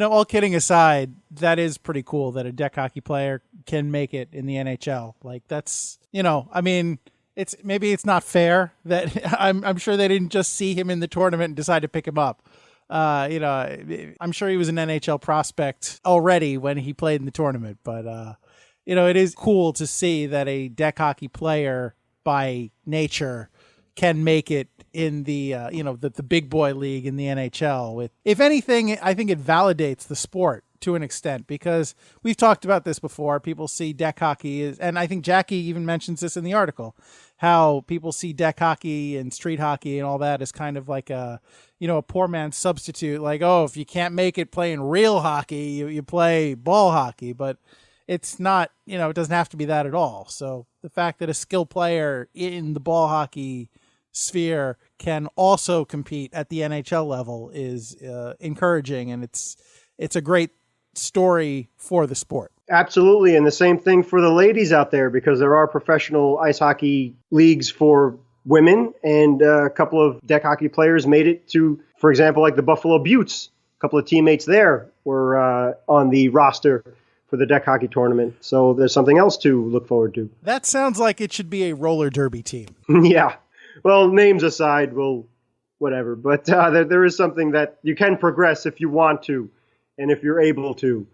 all kidding aside, that is pretty cool that a deck hockey player can make it in the NHL. Like, that's, I mean, maybe it's not fair that I'm sure they didn't just see him in the tournament and decide to pick him up. I'm sure he was an NHL prospect already when he played in the tournament, but it is cool to see that a deck hockey player by nature can make it in the the big boy league in the NHL. With, if anything, I think it validates the sport to an extent, because we've talked about this before. People see deck hockey and I think Jackie even mentions this in the article, how people see deck hockey and street hockey and all that as kind of like a poor man's substitute. Like, oh, if you can't make it playing real hockey, you play ball hockey. But it's not, it doesn't have to be that at all. So the fact that a skilled player in the ball hockey sphere can also compete at the NHL level is encouraging, and it's a great story for the sport. Absolutely, and the same thing for the ladies out there, because there are professional ice hockey leagues for women, and a couple of deck hockey players made it to, for example, like the Buffalo Buttes A couple of teammates there were on the roster for the deck hockey tournament. So there's something else to look forward to. That sounds like it should be a roller derby team. Yeah. Well, names aside, whatever. But there is something that you can progress if you want to, and if you're able to,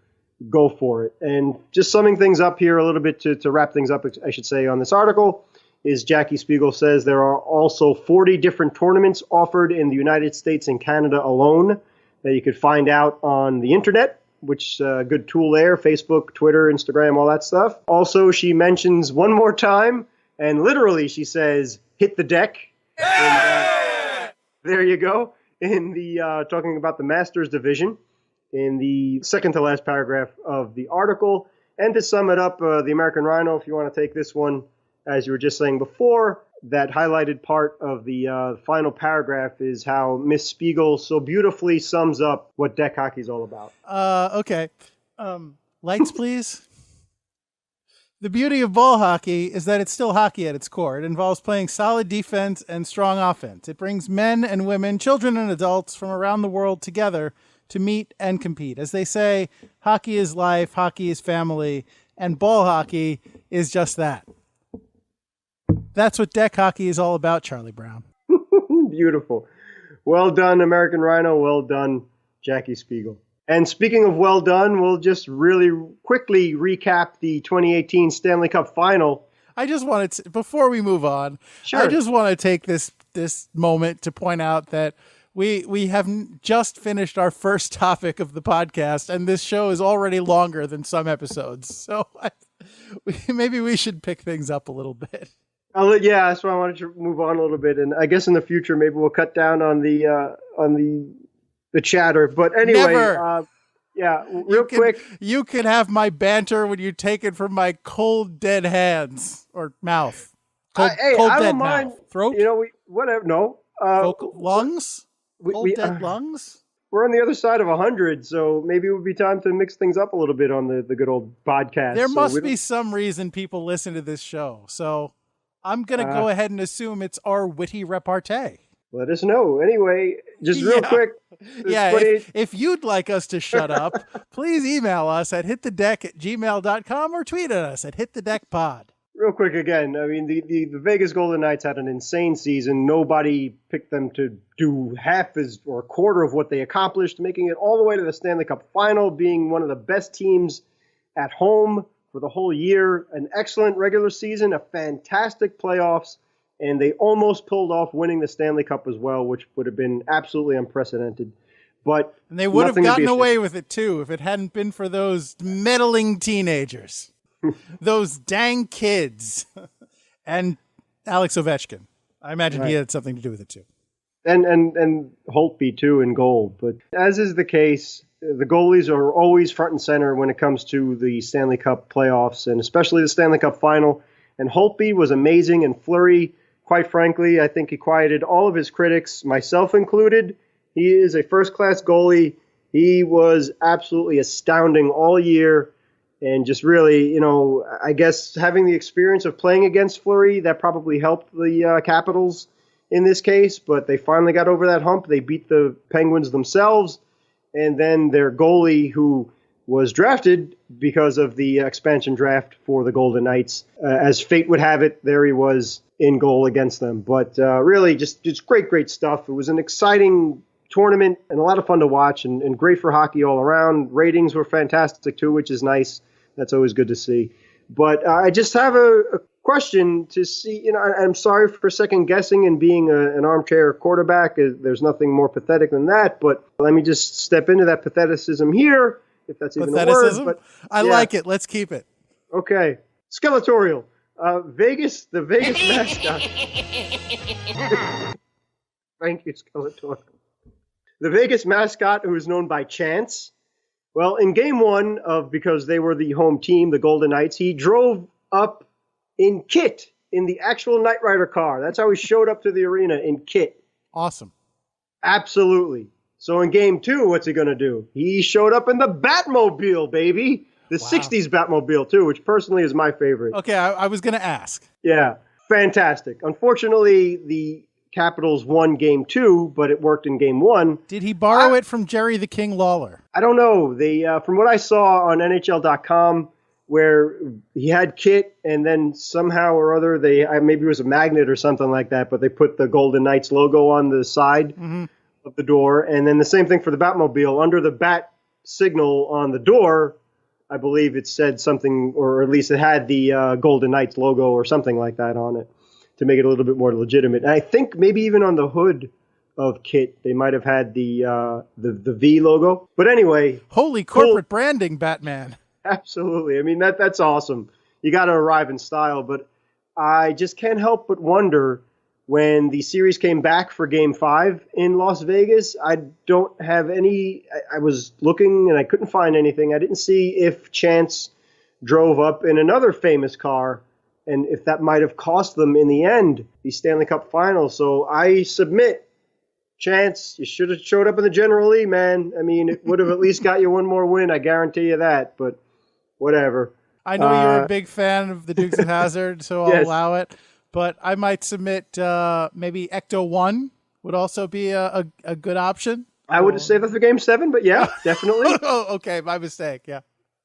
go for it. And just summing things up here a little bit to wrap things up, I should say, on this article, is Jackie Speigel says there are also 40 different tournaments offered in the United States and Canada alone that you could find out on the internet, which is a good tool there, Facebook, Twitter, Instagram, all that stuff. Also, she mentions one more time, and literally she says, hit the deck. And, there you go. In the talking about the Masters division in the second to last paragraph of the article. And to sum it up, the American Rhino, if you want to take this one, as you were just saying before, that highlighted part of the final paragraph is how Miss Speigel so beautifully sums up what deck hockey is all about. Okay. Lights, please. The beauty of ball hockey is that it's still hockey at its core. It involves playing solid defense and strong offense. It brings men and women, children and adults from around the world together to meet and compete. As they say, hockey is life, hockey is family, and ball hockey is just that. That's what deck hockey is all about, Charlie Brown. Beautiful. Well done, American Rhino. Well done, Jackie Speigel. And speaking of well done, we'll just really quickly recap the 2018 Stanley Cup Final. I just wanted to, before we move on, Sure. I just want to take this moment to point out that we have just finished our first topic of the podcast, and this show is already longer than some episodes. So maybe we should pick things up a little bit. Yeah, that's why I wanted to move on a little bit, and I guess in the future maybe we'll cut down on the chatter. But anyway, yeah, real quick, you can have my banter when you take it from my cold dead hands or mouth. Cold I dead don't mind. mouth. Throat. Whatever. No. Lungs. Cold dead lungs. We're on the other side of 100, so maybe it would be time to mix things up a little bit on the good old podcast. There must be some reason people listen to this show, so I'm going to go ahead and assume it's our witty repartee. Let us know. Anyway, just real quick. Yeah, if you'd like us to shut up, please email us at hitthedeck@gmail.com or tweet at us at hitthedeckpod. Real quick again, I mean, the Vegas Golden Knights had an insane season. Nobody picked them to do half or a quarter of what they accomplished, making it all the way to the Stanley Cup Final, being one of the best teams at home for the whole year. An excellent regular season, a fantastic playoffs, and they almost pulled off winning the Stanley Cup as well, which would have been absolutely unprecedented. And they would have gotten away with it, too, if it hadn't been for those meddling teenagers. Those dang kids. And Alex Ovechkin. I imagine he had something to do with it, too. And Holtby, too, in goal. But as is the case, the goalies are always front and center when it comes to the Stanley Cup playoffs, and especially the Stanley Cup Final. And Holtby was amazing, and Fleury, quite frankly, I think he quieted all of his critics, myself included. He is a first-class goalie. He was absolutely astounding all year. And just really, I guess having the experience of playing against Fleury, that probably helped the Capitals in this case. But they finally got over that hump. They beat the Penguins themselves. And then their goalie, who was drafted because of the expansion draft for the Golden Knights, as fate would have it, there he was in goal against them. But really, just great stuff. It was an exciting tournament and a lot of fun to watch, and great for hockey all around. Ratings were fantastic too, which is nice. That's always good to see. But I just have a question to see. I'm sorry for second guessing and being an armchair quarterback. There's nothing more pathetic than that. But let me just step into that patheticism here, if that's even a word. But I like it. Let's keep it. Okay. Skeletorial. The Vegas mascot. Thank you, Skeletorial. The Vegas mascot, who is known by Chance. Well, in game one because they were the home team, the Golden Knights, he drove up in kit in the actual Knight Rider car. That's how he showed up to the arena, in kit. Awesome. Absolutely. So in game two, what's he going to do? He showed up in the Batmobile, baby. The 60s Batmobile, too, which personally is my favorite. Okay, I was going to ask. Yeah, fantastic. Unfortunately, the Capitals won game 2, but it worked in game 1. Did he borrow it from Jerry the King Lawler? I don't know. They from what I saw on NHL.com, where he had Kit, and then somehow or other maybe it was a magnet or something like that, but they put the Golden Knights logo on the side of the door, and then the same thing for the Batmobile. Under the bat signal on the door, I believe it said something, or at least it had the Golden Knights logo or something like that on it to make it a little bit more legitimate. And I think maybe even on the hood of Kit, they might have had the V logo. But anyway, holy corporate branding, Batman! Absolutely. I mean that's awesome. You got to arrive in style. But I just can't help but wonder, when the series came back for Game 5 in Las Vegas, I don't have any. I was looking and I couldn't find anything. I didn't see if Chance drove up in another famous car, and if that might have cost them in the end the Stanley Cup final. So I submit, Chance, you should have showed up in the General Lee, man. I mean, it would have at least got you one more win. I guarantee you that. But whatever. I know you're a big fan of the Dukes of Hazzard, so I'll allow it. But I might submit maybe Ecto 1 would also be a good option. I would have saved that for Game 7, but yeah, definitely. Oh, okay, my mistake, yeah.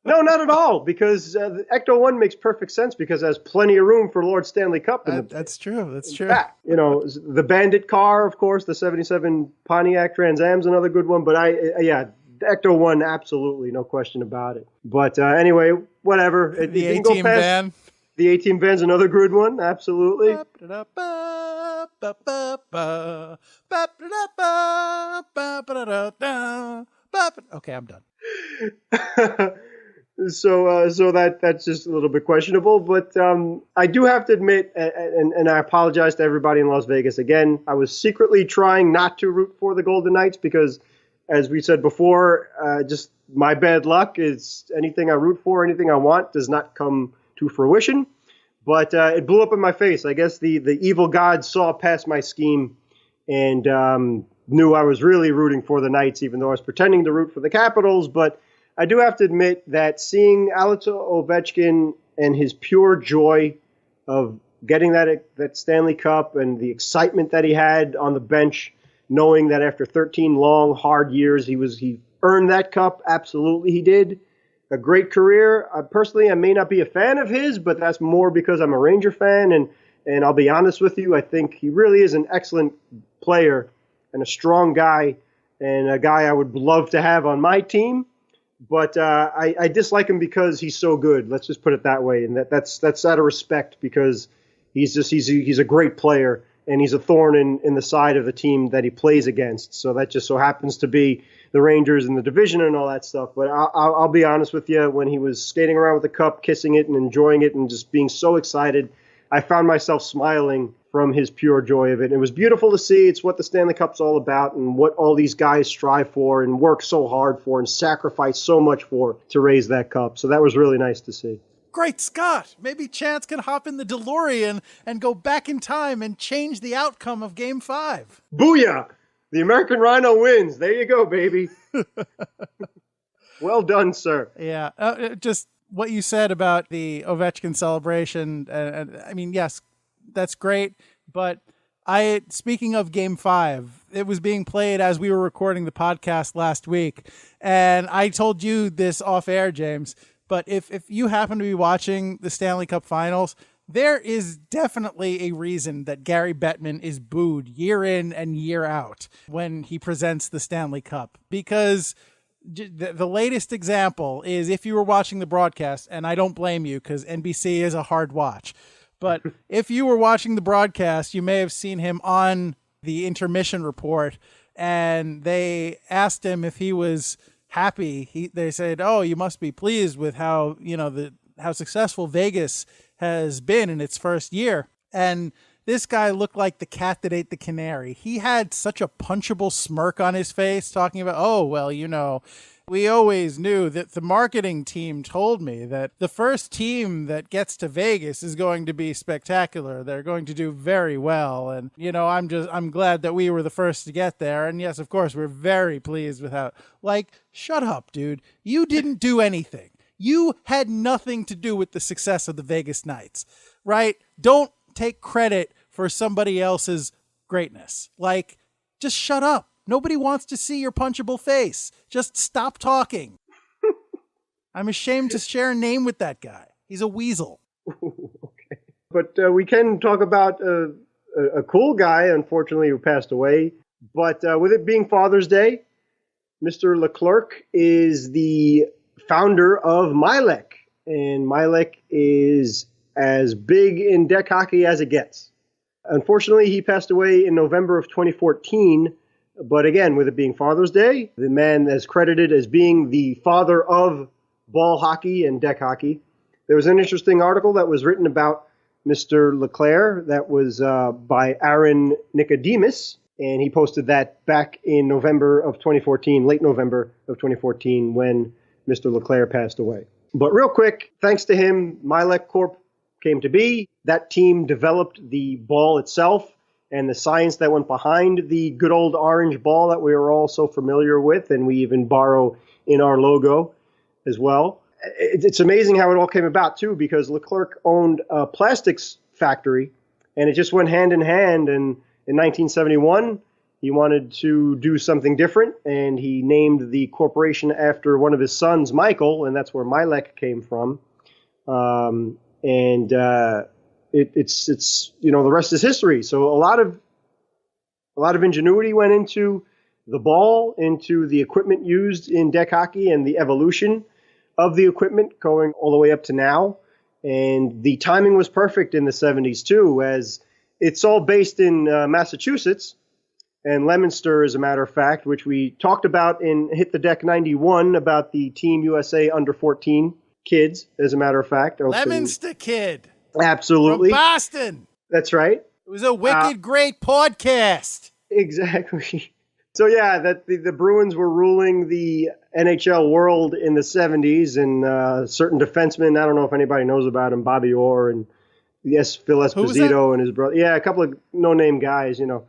No, not at all, because the Ecto 1 makes perfect sense because it has plenty of room for Lord Stanley Cup. That's true, that's true. Back. You know, the Bandit car, of course, the 77 Pontiac Trans Am's another good one, but the Ecto 1, absolutely, no question about it. But anyway, whatever. The A-Team van. The A-Team van's another good one, absolutely. Okay, I'm done. So that's just a little bit questionable, but I do have to admit, and I apologize to everybody in Las Vegas again, I was secretly trying not to root for the Golden Knights because, as we said before, just my bad luck is anything I root for, anything I want does not come to fruition. But it blew up in my face. I guess the evil god saw past my scheme and knew I was really rooting for the Knights, even though I was pretending to root for the Capitals. But I do have to admit that seeing Alex Ovechkin and his pure joy of getting that Stanley Cup and the excitement that he had on the bench, knowing that after 13 long, hard years, he earned that cup. Absolutely, he did. A great career. Personally, I may not be a fan of his, but that's more because I'm a Ranger fan. And I'll be honest with you, I think he really is an excellent player and a strong guy and a guy I would love to have on my team. But I dislike him because he's so good. Let's just put it that way. And that's out of respect because he's a great player and he's a thorn in the side of the team that he plays against. So that just so happens to be the Rangers in the division and all that stuff. But I'll be honest with you, when he was skating around with the cup, kissing it and enjoying it and just being so excited, I found myself smiling from his pure joy of it. It was beautiful to see. It's what the Stanley Cup's all about and what all these guys strive for and work so hard for and sacrifice so much for to raise that cup. So that was really nice to see. Great Scott! Maybe Chance can hop in the DeLorean and go back in time and change the outcome of Game 5. Booyah! The American Rhino wins. There you go, baby. Well done, sir. Yeah. Just what you said about the Ovechkin celebration. I mean, yes, that's great. But speaking of Game 5, it was being played as we were recording the podcast last week. And I told you this off air, James. But if you happen to be watching the Stanley Cup Finals, there is definitely a reason that Gary Bettman is booed year in and year out when he presents the Stanley Cup. Because the latest example is, if you were watching the broadcast, and I don't blame you because NBC is a hard watch, but if you were watching the broadcast, you may have seen him on the intermission report, and they asked him if he was happy. They said, "Oh, you must be pleased with how successful Vegas has been in its first year." And this guy looked like the cat that ate the canary. He had such a punchable smirk on his face, talking about, "Oh, well, we always knew that the marketing team told me that the first team that gets to Vegas is going to be spectacular. They're going to do very well. And, I'm glad that we were the first to get there. And yes, of course, we're very pleased with how," shut up, dude. You didn't do anything. You had nothing to do with the success of the Vegas Knights, right? Don't take credit for somebody else's greatness. Like, just shut up. Nobody wants to see your punchable face. Just stop talking. I'm ashamed to share a name with that guy. He's a weasel. Okay. But we can talk about a cool guy, unfortunately, who passed away. But with it being Father's Day, Mr. Leclerc is the founder of Mylec. And Mylec is as big in deck hockey as it gets. Unfortunately, he passed away in November of 2014. But again, with it being Father's Day, the man is credited as being the father of ball hockey and deck hockey. There was an interesting article that was written about Mr. Leclerc that was by Aaron Nicodemus, and he posted that back in November of 2014, late November of 2014, when Mr. Leclerc passed away. But real quick, thanks to him, Mylec Corp came to be. That team developed the ball itself and the science that went behind the good old orange ball that we are all so familiar with, and we even borrow in our logo as well. It's amazing how it all came about, too, because Leclerc owned a plastics factory, and it just went hand in hand. And in 1971, he wanted to do something different, and he named the corporation after one of his sons, Michael, and that's where Mylec came from. It's you know, the rest is history. So a lot of ingenuity went into the ball, into the equipment used in deck hockey, and the evolution of the equipment going all the way up to now. And the timing was perfect in the 70s too, as it's all based in Massachusetts and Leominster, as a matter of fact, which we talked about in Hit the Deck 91 about the Team USA under 14 kids, as a matter of fact. Leominster kid. Absolutely. From Boston. That's right. It was a wicked great podcast. Exactly. So yeah, that the Bruins were ruling the NHL world in the 70s, and certain defensemen, I don't know if anybody knows about him, Bobby Orr and Phil Esposito and his brother. Yeah, a couple of no-name guys, you know,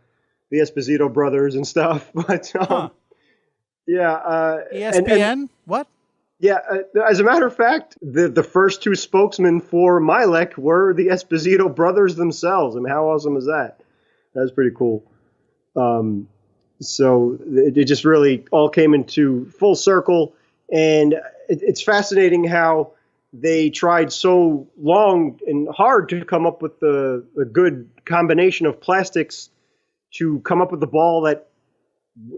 the Esposito brothers and stuff. But yeah. ESPN? What? Yeah, as a matter of fact, the first two spokesmen for Mylec were the Esposito brothers themselves. I mean, how awesome is that? That's pretty cool. So it just really all came into full circle. And it's fascinating how they tried so long and hard to come up with a good combination of plastics to come up with the ball that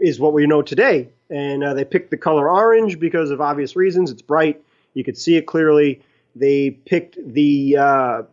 is what we know today. And they picked the color orange because of obvious reasons. It's bright. You could see it clearly. They picked the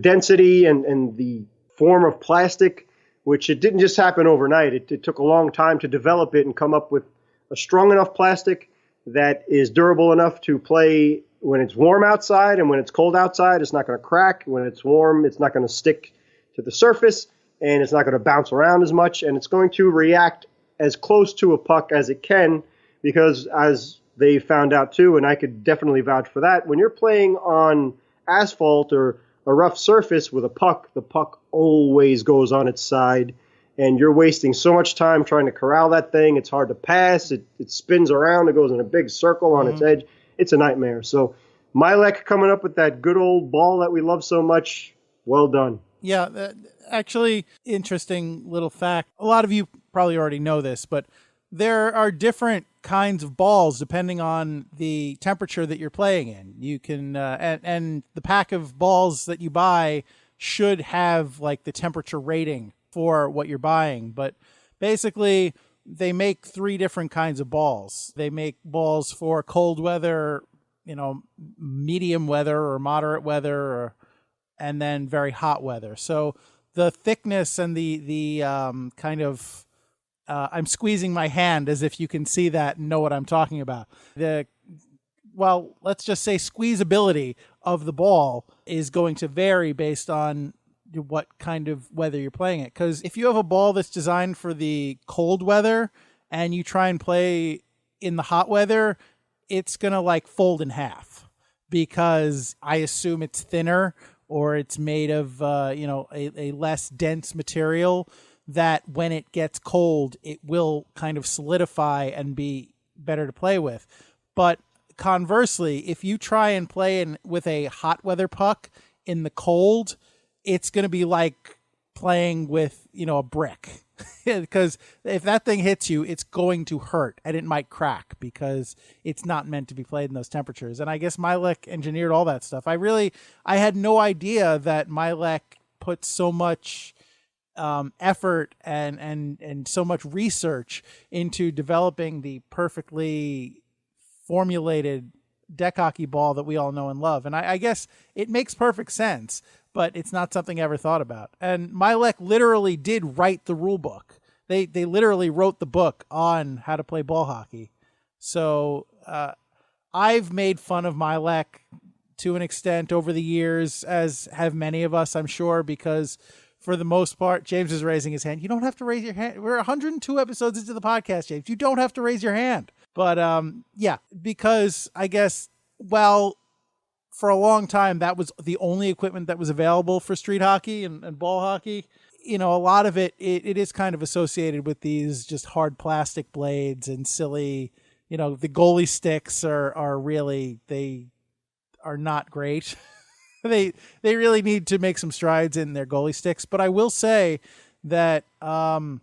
density and the form of plastic, which it didn't just happen overnight. It took a long time to develop it and come up with a strong enough plastic that is durable enough to play when it's warm outside, and when it's cold outside, it's not going to crack. When it's warm, it's not going to stick to the surface, and it's not going to bounce around as much, and it's going to react as close to a puck as it can, because as they found out too, and I could definitely vouch for that, when you're playing on asphalt or a rough surface with a puck, the puck always goes on its side, and you're wasting so much time trying to corral that thing. It's hard to pass. It spins around. It goes in a big circle on its edge. It's a nightmare. So Mylec coming up with that good old ball that we love so much. Well done. Yeah, actually, interesting little fact. A lot of you probably already know this, but there are different kinds of balls depending on the temperature that you're playing in. You can, and the pack of balls that you buy should have like the temperature rating for what you're buying. But basically, they make 3 different kinds of balls. They make balls for cold weather, you know, medium weather or moderate weather, and then very hot weather. So the thickness and the kind of, I'm squeezing my hand as if you can see that and know what I'm talking about. Let's just say squeezability of the ball is going to vary based on what kind of weather you're playing it. Because if you have a ball that's designed for the cold weather and you try and play in the hot weather, it's going to like fold in half, because I assume it's thinner or it's made of, a less dense material that when it gets cold, it will kind of solidify and be better to play with. But conversely, if you try and play with a hot weather puck in the cold, it's going to be like playing with, a brick. Because if that thing hits you, it's going to hurt and it might crack because it's not meant to be played in those temperatures. And I guess Mylec engineered all that stuff. I had no idea that Mylec put so much effort and so much research into developing the perfectly formulated deck hockey ball that we all know and love. And I guess it makes perfect sense, but it's not something I ever thought about. And Mylec literally did write the rule book. They literally wrote the book on how to play ball hockey. So I've made fun of Mylec to an extent over the years, as have many of us, I'm sure, because for the most part, James is raising his hand. You don't have to raise your hand. We're 102 episodes into the podcast, James. You don't have to raise your hand. But yeah, because I guess, for a long time, that was the only equipment that was available for street hockey and ball hockey. A lot of it is kind of associated with these just hard plastic blades and silly, the goalie sticks are really, they are not great. They really need to make some strides in their goalie sticks. But I will say that, and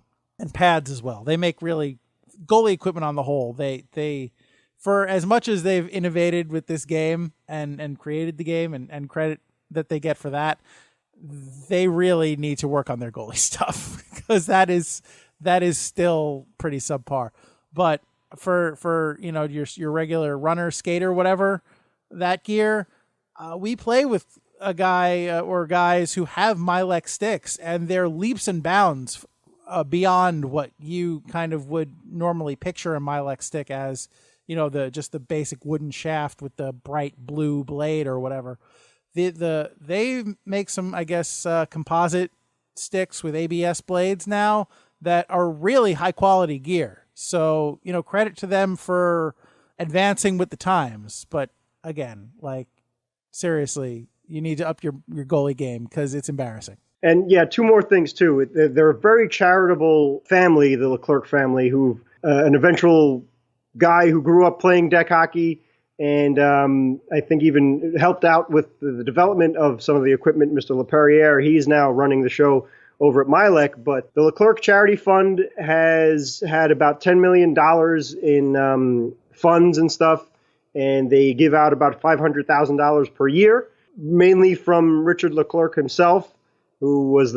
pads as well, they make really goalie equipment on the whole. They for as much as they've innovated with this game and created the game and credit that they get for that, they really need to work on their goalie stuff because that is still pretty subpar. But for your regular runner, skater, whatever, that gear, we play with a guy or guys who have Mylec sticks, and they're leaps and bounds beyond what you kind of would normally picture a Mylec stick as, the basic wooden shaft with the bright blue blade or whatever. They make some, I guess, composite sticks with ABS blades now that are really high quality gear. So, credit to them for advancing with the times. But again, seriously, you need to up your goalie game because it's embarrassing. And yeah, two more things too. They're a very charitable family, the Leclerc family, who an eventual guy who grew up playing deck hockey and I think even helped out with the development of some of the equipment, Mr. LePerriere. He's now running the show over at Mylec. But the Leclerc Charity Fund has had about $10 million in funds and stuff, and they give out about $500,000 per year, mainly from Richard Leclerc himself, who was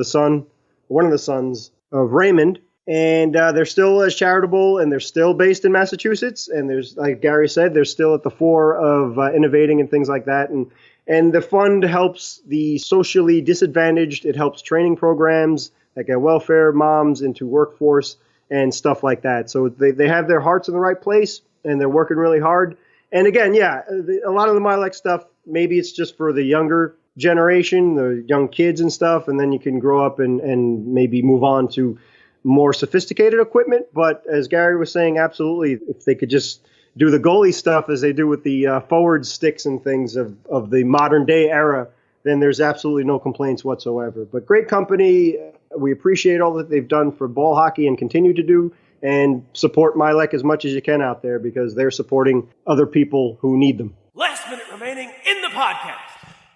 one of the sons of Raymond. And they're still as charitable, and they're still based in Massachusetts. And there's, like Gary said, they're still at the fore of innovating and things like that. And the fund helps the socially disadvantaged. It helps training programs that get welfare moms into workforce and stuff like that. So they have their hearts in the right place, and they're working really hard. And again, yeah, a lot of the Mylec stuff, maybe it's just for the younger generation, the young kids and stuff, and then you can grow up and maybe move on to more sophisticated equipment. But as Gary was saying, absolutely, if they could just do the goalie stuff as they do with the forward sticks and things of the modern day era, then there's absolutely no complaints whatsoever. But great company. We appreciate all that they've done for ball hockey and continue to do, and support Mylec as much as you can out there because they're supporting other people who need them. Last minute remaining in the podcast.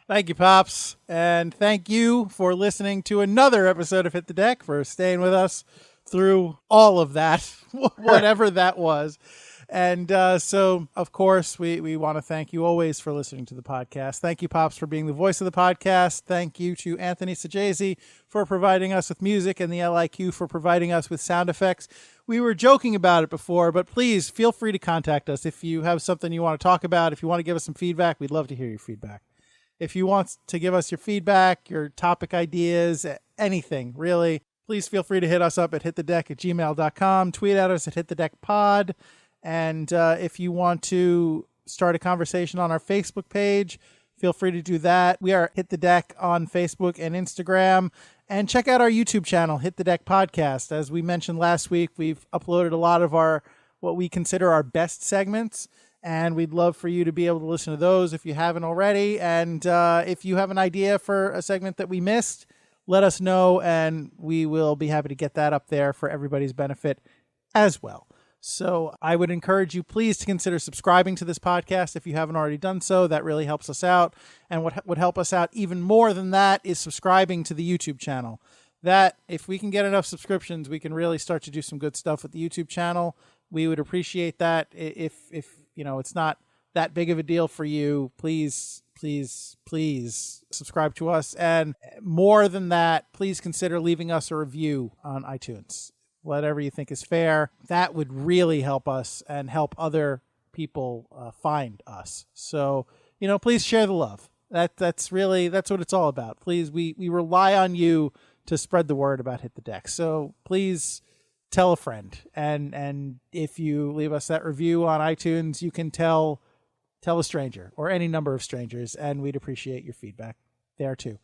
Thank you, Pops. And thank you for listening to another episode of Hit the Deck, for staying with us through all of that, whatever that was. And so, of course, we want to thank you always for listening to the podcast. Thank you, Pops, for being the voice of the podcast. Thank you to Anthony Sajazi for providing us with music, and the LIQ for providing us with sound effects. We were joking about it before, but please feel free to contact us if you have something you want to talk about. If you want to give us some feedback, we'd love to hear your feedback. If you want to give us your feedback, your topic ideas, anything, really, please feel free to hit us up at hitthedeck@gmail.com. Tweet at us at hitthedeckpod. And if you want to start a conversation on our Facebook page, feel free to do that. We are Hit the Deck on Facebook and Instagram. And check out our YouTube channel, Hit the Deck Podcast. As we mentioned last week, we've uploaded a lot of what we consider our best segments. And we'd love for you to be able to listen to those if you haven't already. And if you have an idea for a segment that we missed, let us know, and we will be happy to get that up there for everybody's benefit as well. So I would encourage you, please, to consider subscribing to this podcast if you haven't already done so. That really helps us out. And what would help us out even more than that is subscribing to the YouTube channel. that if we can get enough subscriptions, we can really start to do some good stuff with the YouTube channel. We would appreciate that. If it's not that big of a deal for you, please subscribe to us. And more than that, please consider leaving us a review on iTunes. Whatever you think is fair. That would really help us and help other people find us. So, please share the love. That's what it's all about. Please, we rely on you to spread the word about Hit the Deck. So please tell a friend. And if you leave us that review on iTunes, you can tell a stranger or any number of strangers, and we'd appreciate your feedback there too.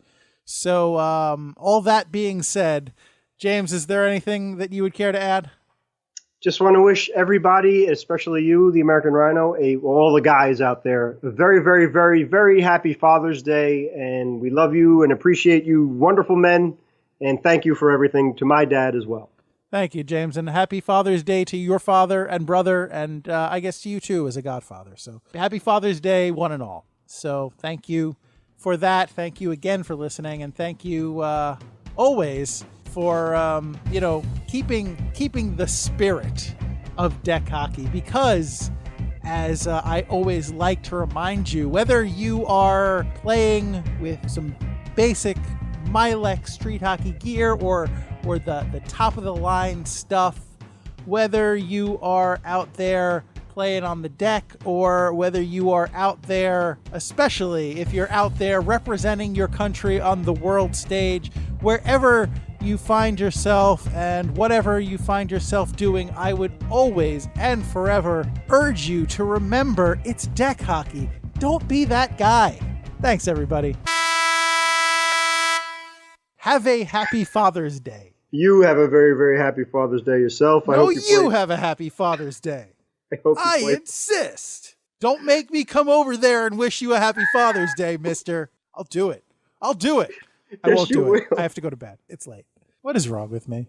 So all that being said, James, is there anything that you would care to add? Just want to wish everybody, especially you, the American Rhino, all the guys out there, a very, very, very, very happy Father's Day. And we love you and appreciate you, wonderful men. And thank you for everything to my dad as well. Thank you, James. And happy Father's Day to your father and brother. And I guess to you, too, as a godfather. So happy Father's Day, one and all. So thank you for that. Thank you again for listening. And thank you always for keeping the spirit of deck hockey, because as I always like to remind you, whether you are playing with some basic Mylec street hockey gear or the top of the line stuff, whether you are out there playing on the deck or whether you are out there, especially if you're out there representing your country on the world stage, wherever you find yourself and whatever you find yourself doing, I would always and forever urge you to remember it's deck hockey. Don't be that guy. Thanks, everybody. Have a happy Father's Day. You have a very, very happy Father's Day yourself. No, you have a happy Father's Day. I insist. Don't make me come over there and wish you a happy Father's Day, mister. I'll do it. I won't do it. I have to go to bed. It's late. What is wrong with me?